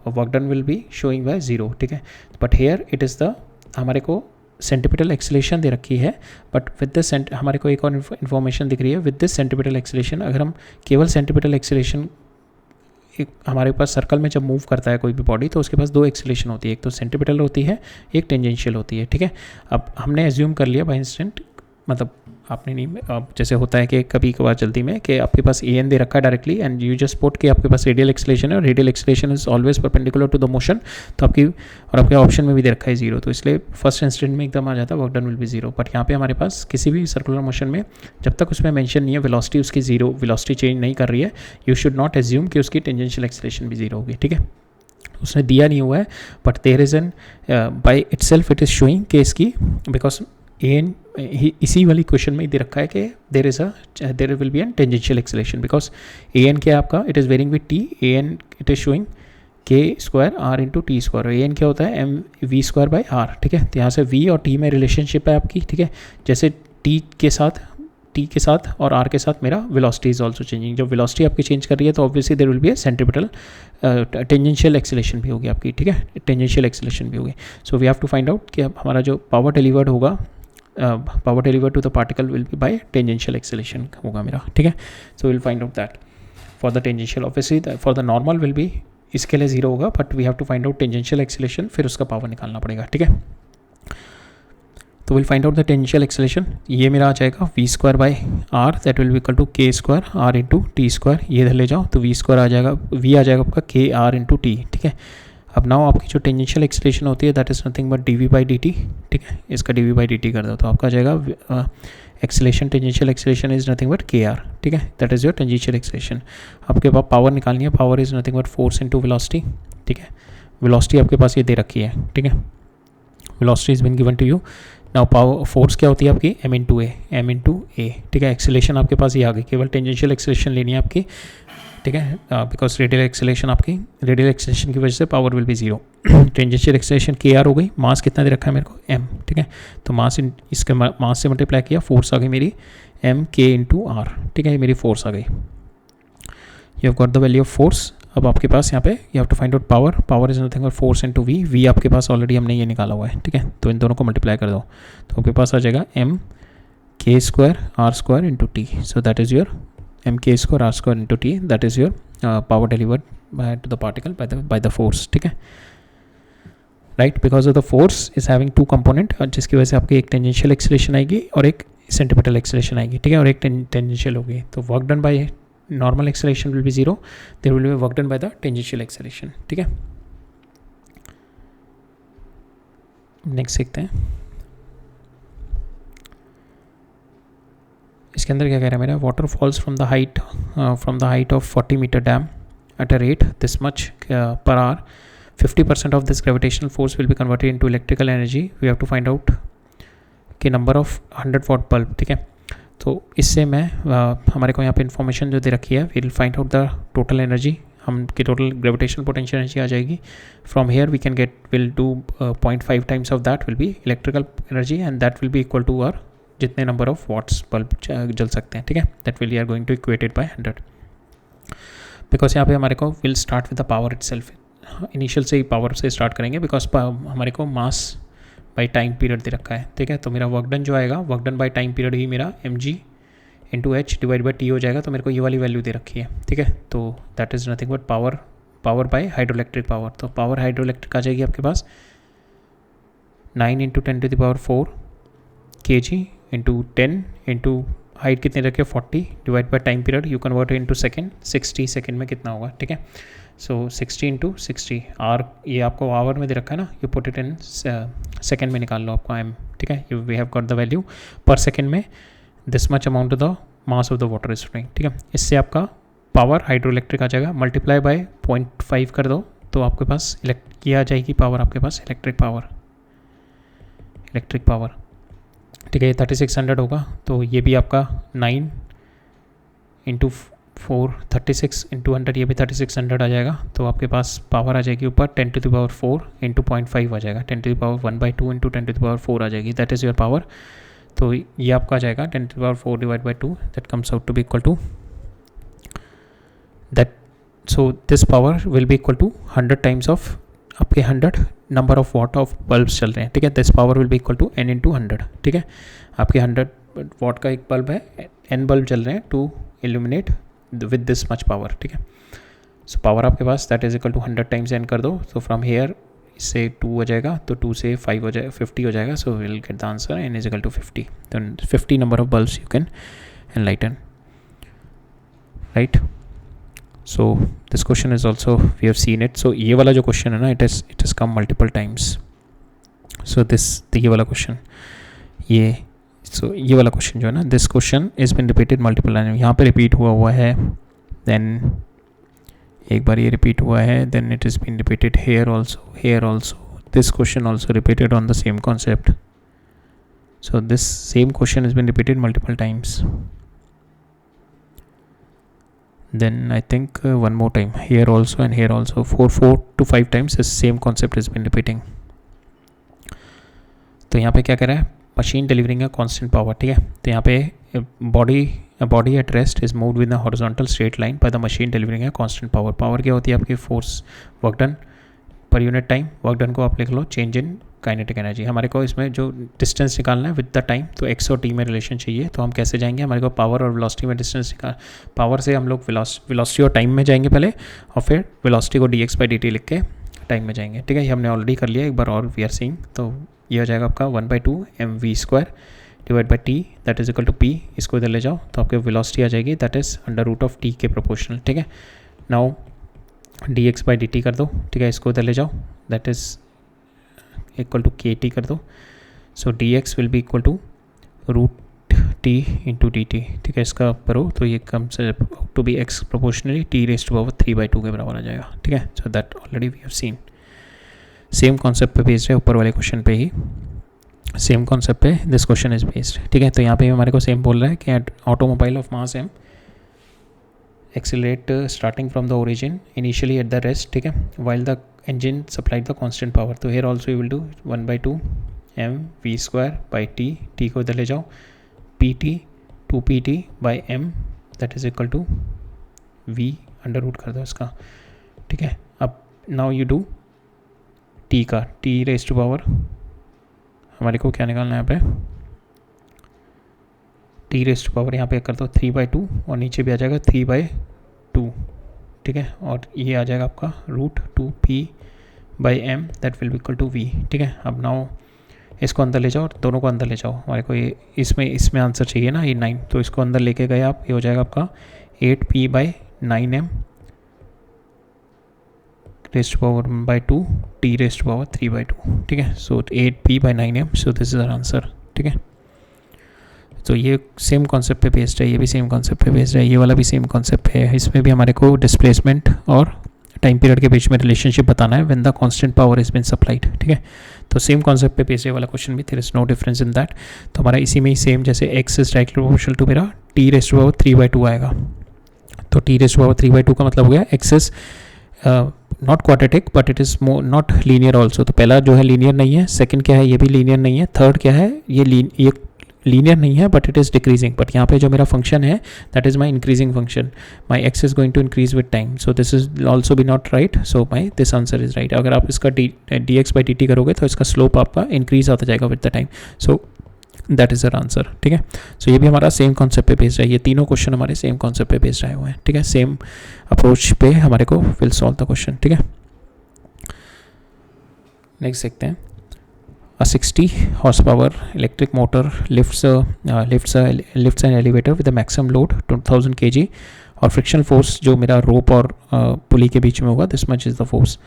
work done will be showing by 0, ठीक है। But here it is the हमारे को सेंटीपिटल एक्सेलेरेशन दे रखी है, बट विद दिस हमारे को एक और इन्फॉर्मेशन दिख रही है, विद दिस सेंटीपिटल एक्सेलेरेशन अगर हम केवल सेंटीपिटल एक्सेलेरेशन हमारे पास सर्कल में जब मूव करता है कोई भी बॉडी तो उसके पास दो एक्सेलेरेशन होती है, एक तो सेंटीपिटल होती है, एक टेंजेंशियल होती है, ठीक है। अब हमने एज्यूम कर लिया बाय इंस्टेंट, मतलब आपने नहीं, अब जैसे होता है कि कभी कभार जल्दी में कि आपके पास ए एन दे रखा है directly and you just put कि आपके पास रेडियल एक्सेलेरेशन है और radial acceleration is always perpendicular to the motion, तो आपकी और आपके ऑप्शन में भी दे रखा है 0, तो इसलिए फर्स्ट इंस्टेंट में एकदम आ जाता है work done will be 0। But यहाँ पे हमारे पास किसी भी सर्कुलर मोशन में जब तक उसमें मेंशन नहीं है वेलोसिटी उसकी 0, वेलोसिटी चेंज नहीं कर रही है, यू शुड नॉट एज्यूम कि उसकी टेंजेंशियल एक्सेलेरेशन भी 0 होगी, ठीक है। उसने दिया नहीं हुआ है, but there is N by itself it is showing कि इसकी बिकॉज एन इसी वाली क्वेश्चन में ही दे रखा है कि there will be an tangential acceleration because a n क्या है आपका, it is varying with t, a n it is showing k square r into t square, a n क्या होता है m v square by r, ठीक है। तो यहाँ से वी और टी में रिलेशनशिप है आपकी, ठीक है। जैसे टी के साथ और आर के साथ मेरा वेलोसिटी इज ऑल्सो चेंजिंग, जब वेलोसिटी आपकी चेंज कर रही है तो obviously there will be a centripetal tangential acceleration भी होगी आपकी, ठीक है, टेंजेंशियल एक्सेलेरेशन भी होगी। So we have to find out कि हमारा जो पावर डिलीवर्ड होगा, power delivered to the particle will be by tangential acceleration होगा मेरा, ठीक है। So will find out that for the tangential, obviously for the normal will be इसके लिए 0 होगा, but we have to find out tangential acceleration, फिर उसका power निकालना पड़ेगा, ठीक है। तो will find out the tangential acceleration, ये मेरा आ जाएगा v square by r, that will be equal to k square r into t square, ये इधर ले जाओ तो वी स्क्वायर आ जाएगा, वी आ जाएगा आपका के आर इंटू टी, ठीक है। अब नाउ आपकी जो टेंजेंशियल एक्सेलेरेशन होती है that is nothing but D V by D T, ठीक है, इसका D V by D T कर दो तो आपका आ जाएगा acceleration, tangential acceleration is nothing but K R, ठीक है, that is your tangential acceleration. आपके पास पावर निकालनी है, power is nothing but force into velocity, ठीक है। वेलोसिटी आपके पास ये दे रखी है, ठीक है, velocity is been given to you. Now power force क्या होती है आपकी एम इंटू ए, ठीक है। एक्सेलेरेशन आपके पास ये आ गई, केवल टेंजेंशियल एक्सेलेरेशन लेनी है आपकी, ठीक है, बिकॉज रेडियल एक्सेलेरेशन की वजह से power will be 0। Tangential acceleration के आर हो गई, मास कितना दे रखा है मेरे को m, ठीक है, तो मास इसके मास से मल्टीप्लाई किया, फोर्स आ गई मेरी m k इंटू आर, ठीक है, ये मेरी फोर्स आ गई। You have got the value of force. अब आपके पास यहाँ पे you have to find out power, power is nothing but force into V, V आपके पास ऑलरेडी हमने ये निकाला हुआ है, ठीक है, तो इन दोनों को मल्टीप्लाई कर दो तो आपके पास आ जाएगा m k square R square into T, so that is your m k square r square into t, that is your power delivered to the particle by the force, ठीक है, right, because of the force is having two component, जिसकी वजह से आपकी एक tangential acceleration आएगी और एक सेंटीपिटल एक्सेलेरेशन आएगी, ठीक है, और एक टेंजेंशियल होगी, तो work done by normal acceleration will be 0, there will be work done by the tangential acceleration, ठीक है। नेक्स्ट देखते हैं इसके अंदर क्या कह रहा है मेरा, water falls from the height of 40 metre dam at a rate this much per hour, 50% of this gravitational force will be converted into electrical energy, we have to find out के नंबर ऑफ 100 वॉट बल्ब, ठीक है। तो इससे मैं हमारे को यहाँ पे इन्फॉर्मेशन जो दे रखी है, we will find out the total energy, हम की टोटल ग्रेविटेशनल पोटेंशियल एनर्जी आ जाएगी। From here we can get, will do 0.5 times of that will be electrical energy and that will be equal to our जितने number of watts bulb जल सकते हैं, ठीक है, that will are going to equated by 100, because यहाँ पे हमारे को will start with the power itself, initial से ही पावर से स्टार्ट करेंगे बिकॉज हमारे को मास बाय टाइम पीरियड दे रखा है, ठीक है। तो मेरा वर्क डन जो आएगा, work done by time period ही मेरा mg into h divide by t हो जाएगा, तो मेरे को ये वाली वैल्यू दे रखी है, ठीक है। तो that is nothing but power bye hydroelectric power, तो पावर हाइड्रोइलेक्ट्रिक आ जाएगी आपके पास 9 into 10⁴ kg into 10 into height कितनी रखी है 40 divide by time period, you convert into second, 60 second में कितना होगा, ठीक है। सो 60 इंटू 60 आर, ये आपको आवर में दे रखा है ना, you put it in second में निकाल लो आपको m, ठीक है, we have got the value per second में this much amount of the mass of the water is flowing, ठीक है। इससे आपका पावर हाइड्रोइलेक्ट्रिक आ जाएगा, मल्टीप्लाई बाय 0.5 कर दो तो आपके पास ये आ जाएगी पावर, आपके पास इलेक्ट्रिक पावर, ठीक है, 3600 होगा, तो ये भी आपका 9 इंटू 4 36 इंटू 100, ये भी 3600 आ जाएगा, तो आपके पास पावर आ जाएगी ऊपर 10⁴ इंटू 0.5 आ जाएगा, 10⁻1/2 इंटू 10⁻4 आ जाएगी, दैट इज़ योर पावर। तो ये आपका आ जाएगा 10⁻4 divide by 2, that comes out to be equal to that, so this power will be equal to 100 times of आपके 100 number of watt of bulbs चल रहे हैं, ठीक है, this power will be equal to n into 100, ठीक है। आपके 100 what का एक बल्ब है, n बल्ब चल रहे हैं to illuminate with this much power, ठीक है। सो पावर आपके पास that is equal to 100 times n कर दो, तो फ्रॉम हेयर इससे 2 हो जाएगा, तो 2 से 5 हो जाएगा, 50 हो जाएगा। So will get the answer n is equal to 50। तो 50 number of bulbs you can enlighten, right. So this question is also we have seen it. So ये वाला जो क्वेश्चन है ना, it is come multiple times. So ये वाला question, ये वाला क्वेश्चन जो है ना, this question is been repeated multiple time, यहाँ पे रिपीट हुआ है, देन एक बार ये रिपीट हुआ है, then it is been repeated here also, this question also repeated on the same concept. So this same question is been repeated multiple times, then I think one more time here also and here also, 4 to 5 times this same concept has been repeating। तो यहाँ पे क्या कह रहा है, machine delivering a constant power, ठीक है। तो यहाँ पे body at rest is moved with a horizontal straight line by the machine delivering a constant power. Power क्या होती है आपकी, force work done per unit time. Work done को आप लिख लो चेंज इन काइनेटिक एनर्जी। हमारे को इसमें जो डिस्टेंस निकालना है विद द टाइम, तो x और t में रिलेशन चाहिए, तो हम कैसे जाएंगे, हमारे को पावर और वेलोसिटी में डिस्टेंस निकाल, पावर से हम लोग वेलोसिटी और टाइम में जाएंगे पहले, और फिर वेलोसिटी को dx/dt लिख के टाइम में जाएंगे, ठीक है। ये हमने ऑलरेडी कर लिया एक बार और, वी आर सीइंग। तो ये हो जाएगा आपका 1/2 mv² divide by t that is equal to p। इसको इधर ले जाओ तो आपके वेलोसिटी आ जाएगी, दैट इज √t के प्रोपोर्शनल, ठीक है। नाउ dx/dt कर दो, ठीक है, इसको इधर ले जाओ, that is equal to kt कर दो। So dx will be equal to √t into dt, ठीक है। इसका करो तो ये कम से to be x proportionally t⁻³ के बराबर आ जाएगा, ठीक है। So that already we have seen. Same concept पे बेस्ड है, ऊपर वाले क्वेश्चन पे ही सेम कॉन्सेप्ट पे दिस क्वेश्चन इज बेस्ड, ठीक है। तो यहाँ पे हमारे को सेम बोल रहा है कि automobile of mass m accelerate starting from the origin initially at the rest, ठीक है, while the engine supplied the constant power। तो here also you will do 1/2 mv² by t को इधर ले जाओ, pt 2pt by m that is equal to v under root कर दो इसका, ठीक है। अब now you do t का t⁻, हमारे को क्या निकालना है यहाँ पे, t⁻, यहाँ पे कर दो 3/2 और नीचे भी आ जाएगा 3/2, ठीक है। और ये आ जाएगा आपका √2p/m that will be equal to v, ठीक है। अब नाउ इसको अंदर ले जाओ और दोनों को अंदर ले जाओ, हमारे को ये इसमें आंसर चाहिए ना, ये 9, तो इसको अंदर लेके गए आप, ये हो जाएगा आपका 8p/9m (2) t⁻3/2, ठीक है। So 8p/9m, so this is our answer, ठीक है। तो ये सेम कॉन्सेप्ट पे बेस्ड है, ये भी सेम कॉन्सेप्ट पे बेस्ड है, ये वाला भी सेम कॉन्सेप्ट है। इसमें भी हमारे को डिस्प्लेसमेंट और टाइम पीरियड के बीच में रिलेशनशिप बताना है when the constant power is been supplied, ठीक है। तो सेम कॉन्सेप्ट पे बेस्ड वाला क्वेश्चन भी, there is no difference in that. तो हमारा इसी में ही सेम, जैसे x is directly proportional to मेरा t⁻3/2 आएगा, तो t⁻3/2 का मतलब हो गया x is not quadratic but it is not linear also. तो पहला जो है लीनियर नहीं है, सेकंड क्या है, ये भी लीनियर नहीं है, थर्ड क्या है, ये लीनियर नहीं है but it is decreasing. But यहाँ पे जो मेरा फंक्शन है that is my increasing function, my X is going to increase with time, so this is also be not right, so my this answer is right. अगर आप इसका dx/dt करोगे तो इसका स्लोप आपका इंक्रीज होता जाएगा with the time, so that is our answer, ठीक है। सो ये भी हमारा सेम कॉन्सेप्ट पे बेस्ड है, ये तीनों क्वेश्चन हमारे सेम कॉन्सेप्ट पे बेस्ड आए हुए हैं, ठीक है। सेम अप्रोच पे हमारे को विल सॉल्व द क्वेश्चन, ठीक है। नेक्स्ट देखते हैं। A 60 horsepower electric motor lifts an elevator with a maximum load 2000 kg और frictional force जो मेरा rope और pulley के बीच में होगा, this much is the force।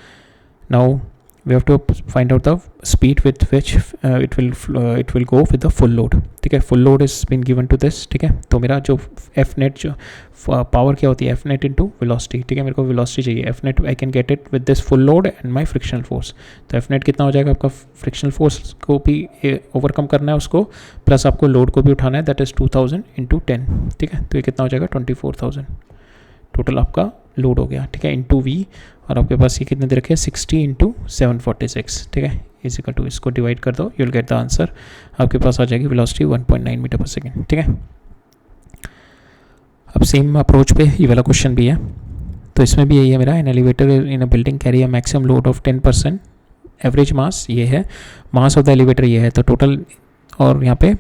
Now we have to find out the speed with which it will go with the full load, ठीक है। full load is been given to this, ठीक है। तो मेरा जो F net जो power क्या होती है, F net into velocity, ठीक है। मेरे को velocity चाहिए, F net I can get it with this full load and my frictional force। तो F net कितना हो जाएगा आपका, frictional force को भी ओवरकम करना है उसको, प्लस आपको लोड को भी उठाना है, दैट इज़ 2000 into 10, ठीक है। तो ये कितना हो जाएगा 24000 टोटल आपका लोड हो गया, ठीक है, इंटू वी। और आपके पास ये कितने दे रखे हैं 60 × 746, ठीक है, इज इक्वल टू, इसको डिवाइड कर दो, you will get the answer. आपके पास आ जाएगी वेलोसिटी 1.9 मीटर पर सेकेंड, ठीक है। अब सेम अप्रोच पे ये वाला क्वेश्चन भी है, तो इसमें भी यही है मेरा, an elevator in a building carry a maximum load of 10% average mass ये है, मास ऑफ द एलिवेटर ये है, तो टोटल, और यहाँ पे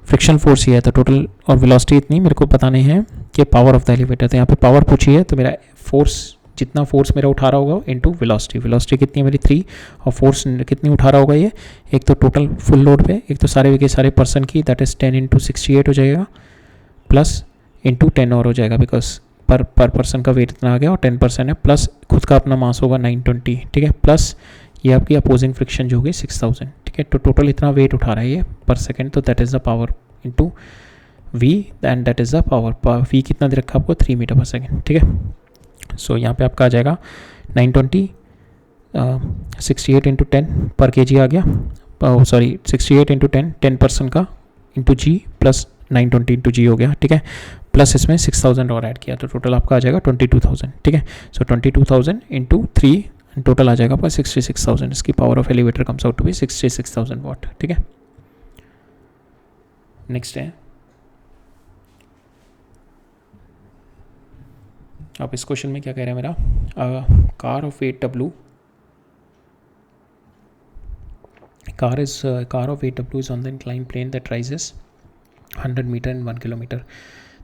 फ्रिक्शन फोर्स ये है, तो टोटल और वेलोसिटी इतनी मेरे को पता नहीं है कि पावर ऑफ द एलिवेटर, तो यहाँ पे पावर पूछी है, तो मेरा फोर्स, जितना फोर्स मेरा उठा रहा होगा इनटू वेलोसिटी, वेलोसिटी कितनी है मेरी 3, और फोर्स कितनी उठा रहा होगा ये, एक तो टोटल फुल लोड पे, एक तो सारे के सारे पर्सन की, दैट इज़ 10 × 68 हो जाएगा, प्लस इंटू 10 और हो जाएगा, बिकॉज पर पर्सन का वेट इतना आ गया और 10% है, प्लस खुद का अपना मास होगा 920, ठीक है, प्लस ये आपकी अपोजिंग फ्रिक्शन जो होगी 6000, ठीक है, तो टोटल इतना वेट उठा रहा है ये पर सेकेंड, तो that is the power into V, and that is the power, we कितना दे रखा आपको 3 मीटर पर सेकेंड, ठीक है। सो यहाँ पे आपका आ जाएगा 920, 68 × 10 पर kg आ गया, सॉरी 68 × 10, 10% का इंटू जी प्लस 920 इंटू जी हो गया, ठीक है, प्लस इसमें 6000 और ऐड किया, तो टोटल आपका आ जाएगा 22000, ठीक है। सो 22000 इंटू 3, टोटल आ जाएगा आपका 66000, इसकी power of elevator comes out to be 66000 watt, ठीक है। नेक्स्ट है, अब इस क्वेश्चन में क्या कह रहा है मेरा, car of 8W, car of 8W is on the inclined plane that rises 100 metre in 1 kilometre,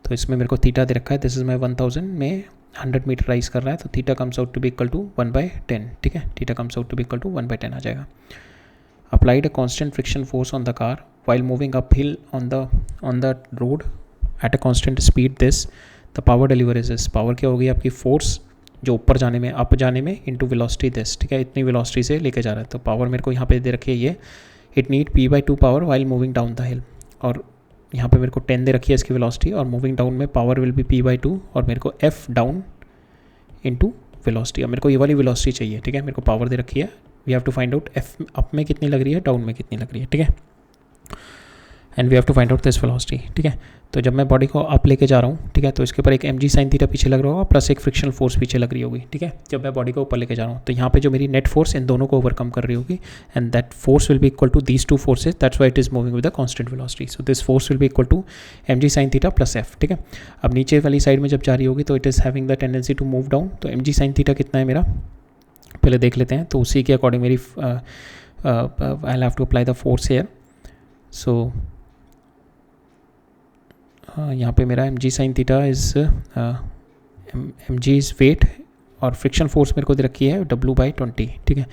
तो इसमें मेरे को थीटा दे रखा है, दिस इज माई 1000 में 100 मीटर राइज कर रहा है, तो theta comes out to be equal to 1/10, ठीक है, theta comes out to be equal to 1/10 आ जाएगा। Applied a constant friction force on the car while moving uphill on the road at a constant speed, this the power delivered is this, power क्या होगी आपकी, force जो ऊपर जाने में, up जाने में, इंटू वेलोसिटी दिस, ठीक है, इतनी वेलोसिटी से लेके जा रहा है, तो पावर मेरे को यहाँ पे दे रखी है ये, it need p/2 power while moving down the हिल, और यहाँ पे मेरे को 10 दे रखी है इसकी वेलोसिटी, और मूविंग डाउन में पावर विल बी p/2, और मेरे को f डाउन इंटू वेलोसिटी, अब मेरे को ये वाली वेलोसिटी चाहिए, ठीक है, मेरे को पावर दे रखी है, we have to find out f up में कितनी लग रही है, डाउन में कितनी लग रही है, ठीक है, and we have to find out this velocity, ठीक है। तो जब मैं बॉडी को अप लेके जा रहा हूँ, ठीक है, तो इसके ऊपर एक mg sin थीटा पीछे लग रहा होगा, प्लस एक फ्रिक्शनल फोर्स पीछे लग रही होगी, ठीक है, जब मैं बॉडी को ऊपर लेके जा रहा हूँ, तो यहाँ पे जो मेरी नेट फोर्स इन दोनों को ओवरकम कर रही होगी, and that force will be equal to these two forces, that's why it is moving with the constant velocity, so this force will be equal to mg sin theta plus f, ठीक है। अब नीचे वाली side में जब जा रही होगी, तो it is having the tendency to move down, तो mg sin थीटा कितना है मेरा, पहले देख लेते हैं, तो उसी के अकॉर्डिंग मेरी I have to apply the force here, so यहाँ पे मेरा mg sin theta is mg is weight, और फ्रिक्शन फोर्स मेरे को दे रखी है W/20, ठीक है,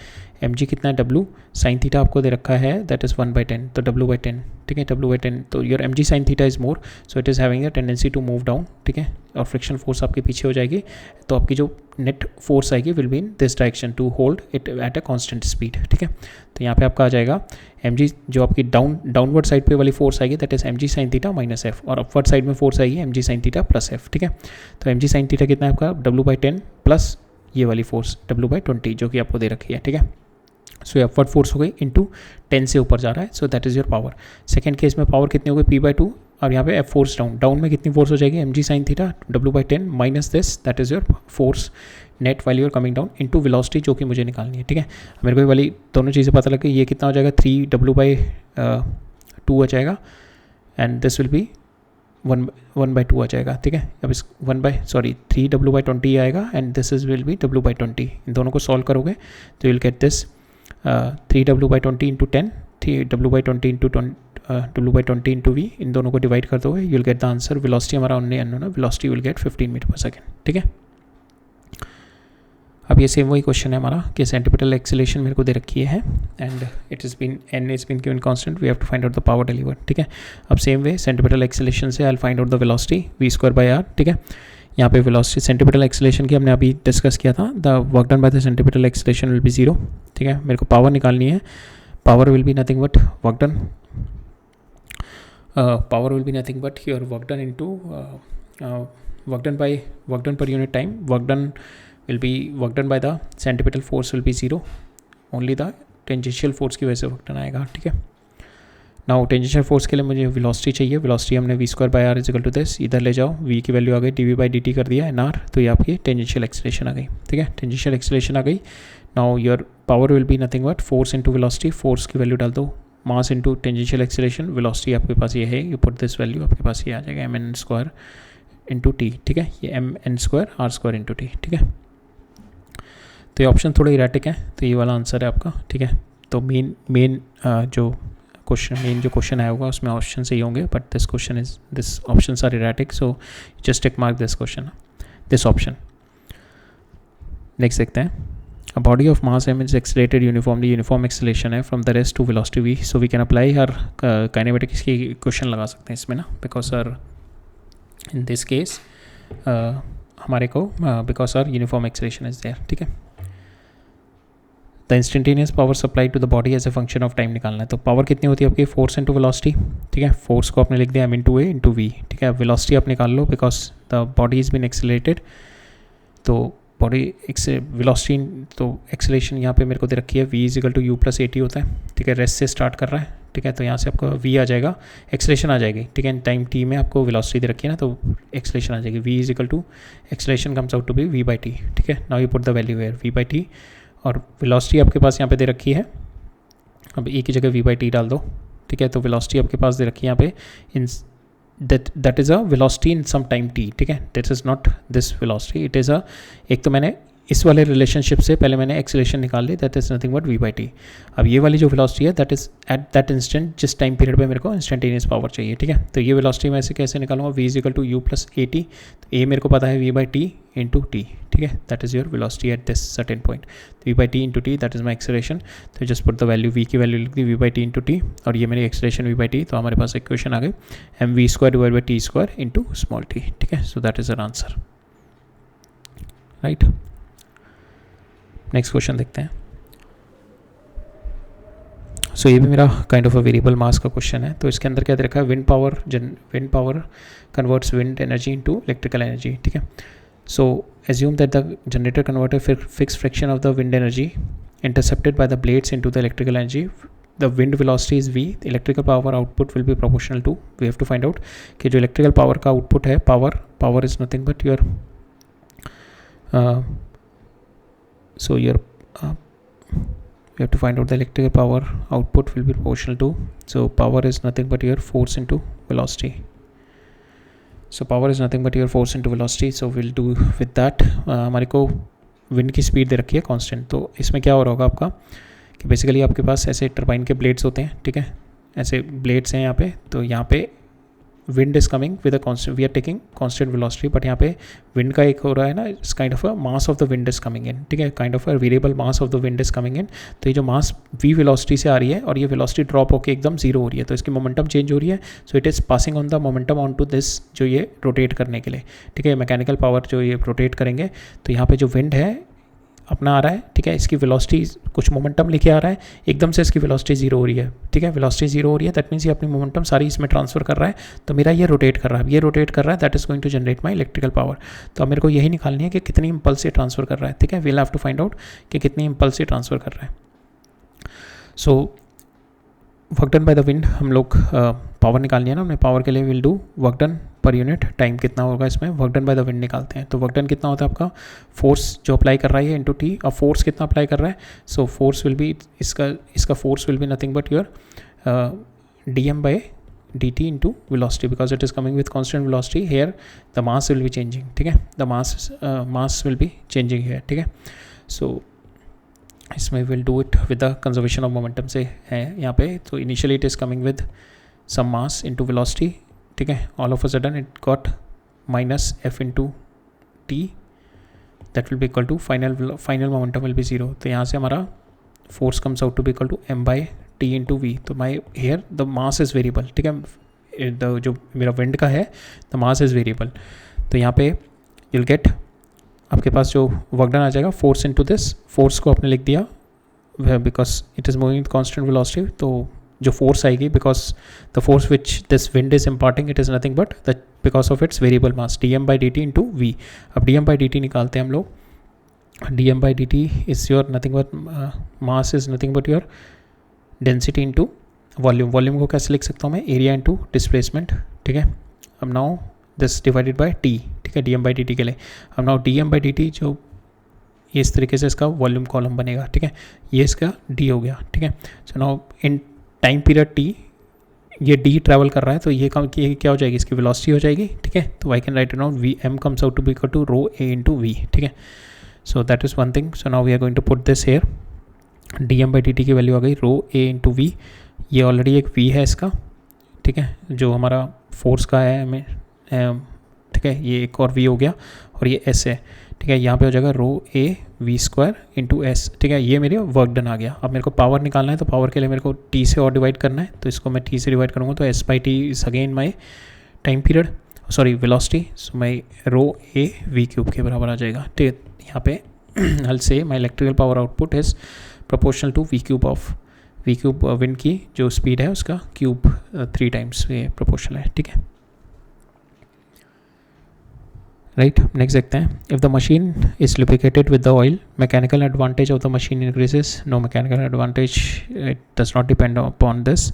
mg कितना है W, sin थीटा आपको दे रखा है दैट इज़ 1/10, तो W/10, ठीक है, W/10, तो your mg sin theta is more, so it is having a tendency to move down, ठीक है, और फ्रिक्शन फोर्स आपके पीछे हो जाएगी, तो आपकी जो नेट फोर्स आएगी will be in this direction to hold it at a constant speed, ठीक है। तो यहाँ पे आपका आ जाएगा mg, जो आपकी डाउनवर्ड साइड पे वाली फोर्स आएगी that is mg sin theta minus f, और अपवर्ड साइड में फोर्स आएगी mg sin theta plus f, ठीक है। तो mg sin थीटा कितना है आपका W/10 प्लस ये वाली फोर्स W/20 जो कि आपको दे रखी है, ठीक है। सो ये अपवर्ड फोर्स हो गई इंटू 10 से ऊपर जा रहा है, so that is your power. Second case में पावर कितनी हो गई p/2, अब यहाँ पे f फोर्स डाउन में कितनी फोर्स हो जाएगी mg sin theta W/10 minus this, that is your force net वाली और कमिंग डाउन इंटू वेलोसिटी जो कि मुझे निकालनी है, ठीक है। मेरे को ये वाली दोनों चीज़ें पता लग गई, ये कितना हो जाएगा 3W/2 हो जाएगा, एंड दिस विल बी 1/2 आ जाएगा, ठीक है। अब इस 3W/20 आएगा, and this is will be W/20, इन दोनों को सॉल्व करोगे तो will get this 3W/20 into 10, 3W/20 into W/20 into V, इन दोनों को डिवाइड कर दोगे, you will get the answer. Velocity हमारा अननोन है, वेलोसिटी विल गेट 15 मीटर पर सेकेंड, ठीक है। अब ये सेम वही क्वेश्चन है हमारा कि सेंट्रीपिटल एक्सेलरेशन मेरे को दे रखी है, and it is been n is been given constant, we have to find out the power delivered, ठीक है। अब सेम वे सेंट्रीपिटल एक्सेलरेशन से I will find out the velocity v²/r, ठीक है। यहाँ पे वेलोसिटी सेंट्रीपिटल एक्सेलरेशन की हमने अभी डिस्कस किया था, the work done by the centripetal acceleration will be 0, ठीक है। मेरे को पावर निकालनी है, power will be nothing but work done, power will be nothing but your work done into work done per unit time, work done will be work done by the centripetal force will be 0, only the tangential force की वजह से work done आएगा, ठीक है। now tangential force के लिए मुझे velocity चाहिए, velocity हमने v²/r is equal to this, इधर ले जाओ, v की वैल्यू आ गई dv/dt कर दिया n r, तो ये आपकी tangential acceleration आ गई, ठीक है, tangential acceleration आ गई। now your power will be nothing but force into velocity, force की वैल्यू डाल दो, mass into tangential acceleration, velocity आपके पास ये है, you put this value, आपके पास ये आ जाएगा mn² इंटू t, ठीक है, ये mn² r² इंटू t, ठीक है। तो ये ऑप्शन थोड़े इरेटिक हैं, तो ये वाला आंसर है आपका, ठीक है। तो मेन जो क्वेश्चन आया होगा उसमें ऑप्शन सही होंगे, but this options are erratic, so just tick mark this question, this option. Next देखते हैं, a body of mass m is accelerated uniformly, uniform acceleration है from the rest to velocity v, so we can apply हर kinematics की question लगा सकते हैं इसमें ना, because sir in this case हमारे को because sir uniform acceleration is there, ठीक है। The instantaneous power supply to the body as a function of time निकालना है, तो पावर कितनी होती है आपकी, फोर्स इंटू वेलोसिटी, ठीक है। फोर्स को आपने लिख दिया m into a into v, ठीक है। वेलोसिटी आप निकाल लो because the body is been accelerated, तो बॉडी वेलोसिटी तो एक्सेलेरेशन यहाँ पे मेरे को दे रखी है v is equal to you plus a t होता है, ठीक है। रेस्ट से स्टार्ट कर रहा है, ठीक है, तो यहाँ से आपको v आ जाएगा, एक्सेलेरेशन आ जाएगी, ठीक है। टाइम t में आपको वेलोसिटी दे रखी है ना, तो एक्सेलेरेशन आ जाएगी, v is equal to acceleration comes out to be v by t, ठीक है। Now you put the value where v by t, और वेलोसिटी आपके पास यहाँ पे दे रखी है, अब ए की जगह v बाई टी डाल दो, ठीक है। तो वेलोसिटी आपके पास दे रखी है यहाँ पे इन that is a velocity in some time t, ठीक है। This is not this velocity, it is a, एक तो मैंने इस वाले रिलेशनशिप से पहले मैंने एक्सेलेरेशन निकाल ली, that is nothing but v by t. अब ये वाली जो वेलोसिटी है that is at that instant, जिस टाइम पीरियड पे मेरे को इंस्टेंटेनियस पावर चाहिए, ठीक है। तो ये वेलोसिटी मैं ऐसे कैसे निकालूंगा, v is equal to you plus a t, तो ए मेरे को पता है v by t into t, ठीक है। That is your velocity at this certain point, v by t into t, that is my acceleration. तो just put the value, v की value लिख दी v by t into T, और ये मेरी acceleration v by T, तो हमारे पास equation आ गई m v square divide by t square into small t, ठीक है। So that is our answer, right. Next question देखते हैं। सो ये भी मेरा kind of a variable mass का क्वेश्चन है, तो इसके अंदर क्या दे रखा है, wind power converts wind energy into electrical energy, ठीक है। So assume that the generator converter fix fraction of the wind energy intercepted by the blades into the electrical energy, the wind velocity is v, electrical power output will be proportional to, we have to find out कि जो electrical power का output है, power is nothing but your so your you have to find out the electrical power output will be proportional to, so power is nothing but your force into velocity, so power is nothing but your force into velocity, so we'll do with that। हमारे को wind की speed दे रखी है constant, तो इसमें क्या हो रहा होगा आपका कि बेसिकली आपके पास ऐसे टरबाइन के ब्लेड्स होते हैं, ठीक है, ऐसे ब्लेड्स हैं यहाँ पे, तो यहाँ पे wind is coming with a constant, we are taking constant velocity, but यहाँ पे विंड का एक हो रहा है ना, it's kind of a mass of the wind is coming in, ठीक है, kind of a variable mass of the wind is coming in. तो ये जो मास v वेलोसिटी से आ रही है और ये वेलोसिटी ड्रॉप होकर एकदम जीरो हो रही है, तो इसकी मोमेंटम चेंज हो रही है, so it is passing on the momentum on to this, जो ये रोटेट करने के लिए, ठीक है, मैकेनिकल पावर जो ये रोटेट करेंगे, तो यहाँ पे जो विंड है अपना आ रहा है, ठीक है, इसकी वेलोसिटी कुछ मोमेंटम लेके आ रहा है, एकदम से इसकी वेलोसिटी जीरो हो रही है, ठीक है, वेलोसिटी जीरो हो रही है, दैट मीन्स ये अपनी मोमेंटम सारी इसमें ट्रांसफर कर रहा है, तो मेरा ये रोटेट कर रहा है, ये रोटेट कर रहा है, that is going to generate my electrical power. तो अब मेरे को यही निकालनी है कि कितनी इम्पल्स से ट्रांसफर कर रहा है, ठीक है, we'll have to find out कि कितनी इम्पल्स से ट्रांसफर कर रहा है। So work done by the wind, हम लोग पावर निकालनी है ना, हमने पावर के लिए will do work done per unit time कितना होगा, इसमें work done by the wind निकालते हैं। तो वर्क डन कितना होता है आपका, फोर्स जो अप्लाई कर रहा है इंटू टी, और फोर्स कितना अप्लाई कर रहा है, सो फोर्स विल बी इसका force will be nothing but your d m by D t into velocity, because it is coming with constant velocity, here the mass will be changing, ठीक है, the mass will be changing here, ठीक है। So इसमें will do it with the conservation of momentum से है यहाँ पे, तो initially it is coming with some mass into velocity, ठीक है, all of a sudden it got minus f into t, that will be equal to final momentum will be zero, तो यहाँ से हमारा force comes out to be equal to m by t into v, तो my here the mass is variable, ठीक है, जो मेरा wind का है द मास इज़ वेरिएबल, तो यहाँ पे यूल गेट आपके पास जो वर्क डन आ जाएगा फोर्स इनटू दिस, फोर्स को आपने लिख दिया because it is moving with constant velocity, तो जो फोर्स आएगी because the force which this wind is imparting it is nothing but the because of its variable mass d m by D t into we. अब d m by D t निकालते हैं हम लोग, d m by D t is your nothing but mass is nothing but your density into volume, volume को कैसे लिख सकता हूँ मैं, एरिया इंटू डिस्प्लेसमेंट, ठीक है। अब now this divided by t, ठीक है, d m by D t के लिए। अब now d m by D t जो इस तरीके से इसका वॉल्यूम कॉलम बनेगा, ठीक है, ये इसका डी हो गया, ठीक है। So now in time period T ये डी ट्रैवल कर रहा है, तो ये क्या हो जाएगी, इसकी वेलोसिटी हो जाएगी, ठीक है। तो I can write down v m comes out to be equal to rho a into v, ठीक है। So that is one thing. So now we are going to put this here. dm/dt की value आ गई rho a into v. ये already एक v है इसका, ठीक है, जो हमारा फोर्स का है हमें, ठीक है, ये एक और v हो गया और ये s है, ठीक है. यहाँ पे हो जाएगा rho a v square into s, ठीक है. ये मेरे वर्क डन आ गया. अब मेरे को पावर निकालना है, तो पावर के लिए मेरे को t से और डिवाइड करना है, तो इसको मैं t से डिवाइड करूँगा, तो s/t is again my time period, sorry velocity. So my rho a v cube के बराबर आ जाएगा, ठीक है. यहाँ पे I'll say my electrical power output is proportional to v cube of v cube wind की जो स्पीड है उसका क्यूब 3 टाइम्स ये प्रोपोर्शनल है, ठीक है. राइट, नेक्स्ट देखते हैं. If the machine is lubricated with the oil, mechanical advantage of the machine increases. No mechanical advantage, it does not depend upon this.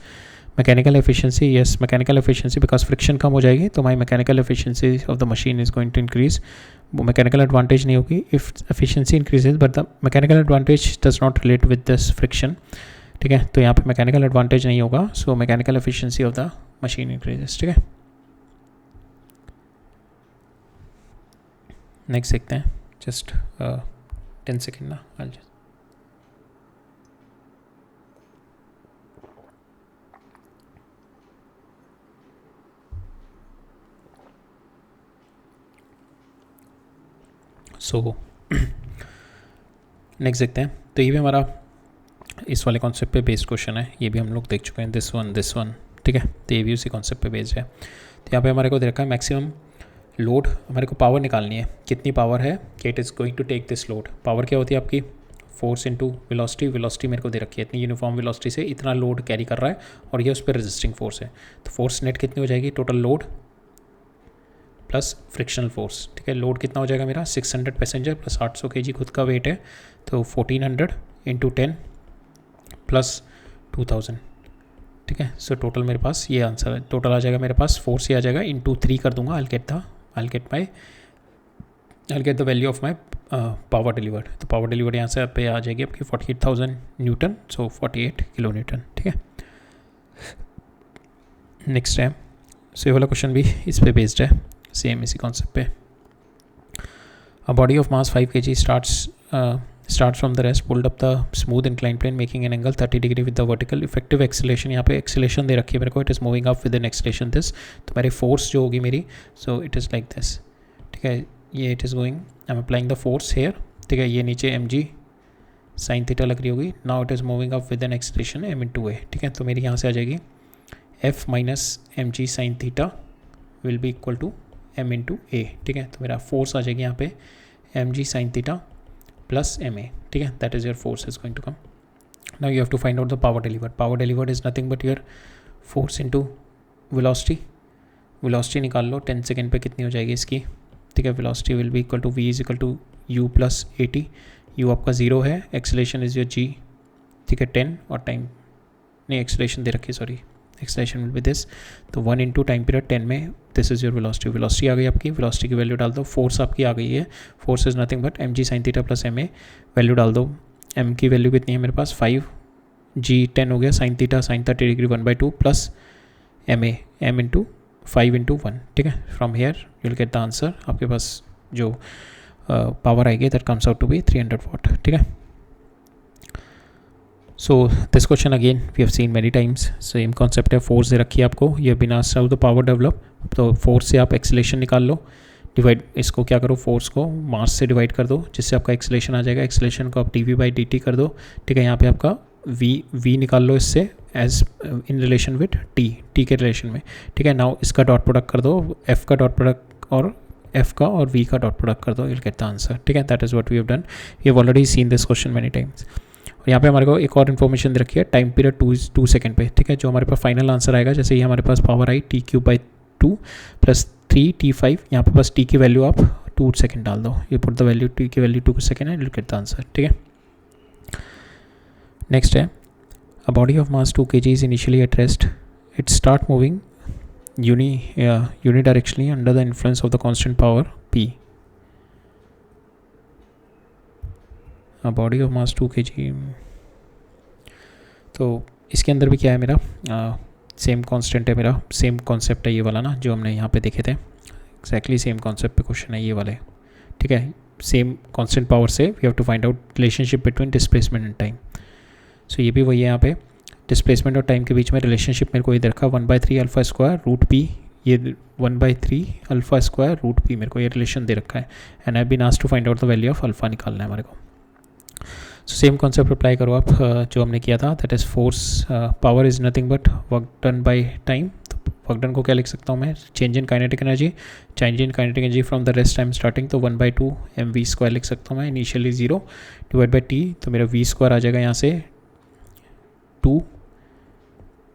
Mechanical efficiency, yes mechanical efficiency, because friction कम हो जाएगी तो my mechanical efficiency of the machine is going to increase. वो mechanical advantage नहीं होगी if efficiency increases, but the mechanical advantage does not relate with this friction, ठीक है. तो यहाँ पे मैकेनिकल एडवांटेज नहीं होगा, so mechanical efficiency of the machine increases, ठीक है. नेक्स्ट देखते हैं, जस्ट 10 सेकेंड ना. सो नेक्स्ट देखते हैं. तो ये भी हमारा इस वाले कॉन्सेप्ट पे बेस्ड क्वेश्चन है, ये भी हम लोग देख चुके हैं, दिस वन, ठीक है. तो ये भी उसी कॉन्सेप्ट पे बेस्ड है. तो यहाँ पे हमारे को दे रखा है मैक्सिमम लोड, हमारे को पावर निकालनी है, कितनी पावर है कि it is going to take this load. Power क्या होती है आपकी, फोर्स इंटू वेलोसिटी. वेलोसिटी मेरे को दे रखी है, इतनी यूनिफॉर्म वेलोसिटी से इतना लोड कैरी कर रहा है और ये उस पर रेजिस्टिंग फोर्स है. तो फोर्स नेट कितनी हो जाएगी, total load plus frictional force, ठीक है. लोड कितना हो जाएगा मेरा 600 पैसेंजर प्लस 800 kg खुद का वेट है, तो 1400 इंटू 10 प्लस 2000, ठीक है. सो टोटल मेरे पास ये आंसर है. टोटल आ जाएगा मेरे पास, फोर्स ये आ जाएगा इंटू 3 कर दूंगा, I'll get the value of my power delivered. तो पावर डिलीवर्ड यहाँ से पे आ जाएगी आपकी 48,000 न्यूटन, सो 48 किलो न्यूटन, ठीक है. नेक्स्ट है, सो ये वाला क्वेश्चन भी इस पे बेस्ड है, सेम इसी कॉन्सेप्ट पे. अ body of mass 5 kg starts from the rest, pulled up the smooth inclined plane making an angle 30 degree with the vertical effective acceleration. यहाँ पे acceleration दे रखी है मेरे को, it is moving up with an acceleration this. तो मेरी force जो होगी मेरी, so it is like this, ठीक है. ये it is going, I'm applying the force here, ठीक है. ये नीचे mg sin theta लग रही होगी. Now it is moving up with an acceleration m into a, ठीक है. तो मेरी यहाँ से आ जाएगी f minus mg sin theta will be equal to m into a, ठीक है. तो मेरा फोर्स आ जाएगी यहाँ पे mg sin theta plus ma, ठीक है. That is your force is going to come. Now you have to find out the power delivered. Power delivered is nothing but your force into velocity. Velocity निकाल लो 10 second पे कितनी हो जाएगी इसकी, ठीक है. Velocity will be equal to v is equal to u plus 80. u आपका 0 है, एक्सेलेरेशन इज योर g, ठीक है. 10 और टाइम नहीं, एक्सेलेरेशन दे रखी है, sorry, acceleration will be this. तो 1 इंटू टाइम पीरियड 10 में this is your velocity. Velocity आ गई आपकी, वेलोसिटी की वैल्यू डाल दो. फोर्स आपकी आ गई है, force is nothing but mg sin theta plus ma. Value डाल दो. m की वैल्यू कितनी है मेरे पास 5, g 10 हो गया, sin theta sin 30 degree 1/2 plus ma m into 5 into 1, ठीक है. From here you will get the answer. आपके पास जो पावर आएगी that comes out to be 300 watt, ठीक है. So this question again we have seen many times. Same concept है, force दे रखी है आपको, ये बिना हाउ द पावर डेवलप. तो फोर्स से आप एक्सेलेरेशन निकाल लो, डिवाइड इसको क्या करो, फोर्स को मास से डिवाइड कर दो, जिससे आपका एक्सेलेरेशन आ जाएगा. एक्सेलेरेशन को आप dv/dt कर दो, ठीक है. यहाँ पे आपका v निकाल लो इससे as in relation with t के रिलेशन में, ठीक है. नाउ इसका डॉट प्रोडक्ट कर दो, f का डॉट प्रोडक्ट और f का और v का डॉट प्रोडक्ट कर दो, you will get the answer, ठीक है. That is what we have done. We have already seen this question many times. और यहाँ पे हमारे को एक और इन्फॉर्मेशन दे रखी है, टाइम पीरियड 2 सेकेंड पे, ठीक है. जो हमारे पास फाइनल आंसर आएगा, जैसे ये हमारे पास पावर आई t³ प्लस 3t5, यहाँ पे बस t की वैल्यू आप 2 सेकेंड डाल दो. ये पुट द वैल्यू, t की वैल्यू 2 सेकेंड है, you will get the answer, ठीक है. नेक्स्ट है, a body of mass 2 kg is initially at rest. It start moving unidirectionally under the influence of the constant power p. Body of mass 2 kg. तो इसके अंदर भी क्या है मेरा, सेम कांस्टेंट है मेरा, सेम कॉन्सेप्ट है ये वाला ना जो हमने यहाँ पे देखे थे. एक्जैक्टली सेम कॉन्सेप्ट पे क्वेश्चन है ये वाले, ठीक है. सेम कांस्टेंट पावर से we have to find out relationship between displacement and time. So ये भी वही है, यहाँ पे डिस्प्लेसमेंट और टाइम के बीच में रिलेशनशिप मेरे को ये रखा 1/3 अल्फा स्क्वायर रूट पी, ये 1/3 अल्फा स्क्वायर रूट पी मेरे को ये रिलेशन दे रखा है. And I been asked to find out the value of alpha निकालना है हमारे को. सो सेम कॉन्सेप्ट अप्लाई करो आप जो हमने किया था, that is force power is nothing but work done by time. तो वर्क डन को क्या लिख सकता हूँ मैं, change in kinetic energy, change in kinetic energy from the rest time starting, तो 1/2 mv² लिख सकता हूँ मैं, इनिशियली 0 डिवाइड बाई टी, तो मेरा v² आ जाएगा यहाँ से 2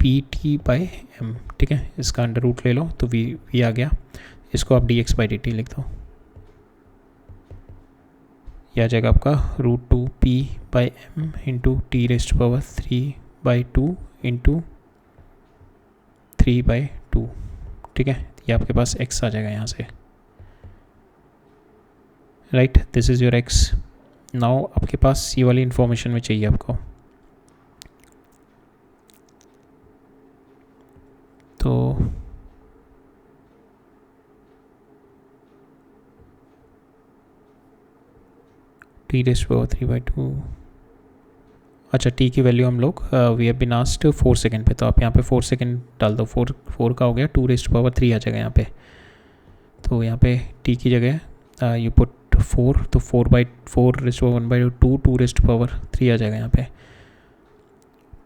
pt/m. ठीक है, इसका अंडर रूट ले लो तो v आ गया, इसको आप dx/dt लिख दो, यह आ जाएगा आपका √2 p/m इंटू t⁻³ इंटू 3/2. ठीक है, ये आपके पास x आ जाएगा यहाँ से, right. This is your x. Now आपके पास ये वाली इंफॉर्मेशन में चाहिए आपको, तो t⁻³/2. अच्छा, t की वैल्यू हम लोग we have been asked 4 second पे, तो आप यहाँ पे 4 सेकेंड डाल दो. 4 का हो गया 2⁻³ आ जाएगा यहाँ पे. तो यहाँ पे t की जगह यू पुट 4, तो 4/4 2⁻³ आ जाएगा यहाँ पे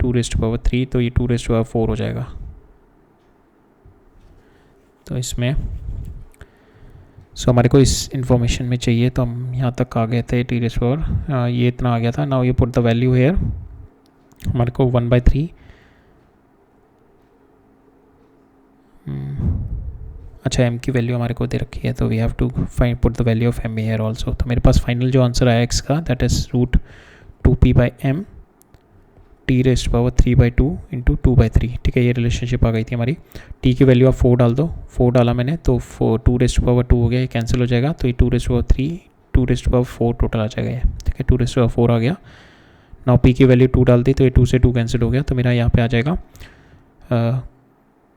2⁻3, तो ये 2⁻4 हो जाएगा. तो इसमें हमारे को इस इंफॉर्मेशन में चाहिए, तो हम यहाँ तक आ गए थे t⁻, ये इतना आ गया था. Now you put the value here, हमारे को 1/3 अच्छा m की वैल्यू हमारे को दे रखी है, तो we have to find put the value of m here also. तो मेरे पास फाइनल जो आंसर आया x का, that is √2 p/m t⁻³ into 2/3. ठीक है, ये रिलेशनशिप आ गई थी हमारी. t की वैल्यू आप 4 डाल दो, 4 डाला मैंने तो 2⁻² हो गया, ये कैंसिल हो जाएगा, तो ये 2⁻3 2⁻4 टोटल आ जाएगा ये. ठीक है, 2⁻4 आ गया. नाउ p की वैल्यू 2 डाल दी, तो ये 2 से 2 कैंसिल हो गया, तो मेरा यहाँ पे आ जाएगा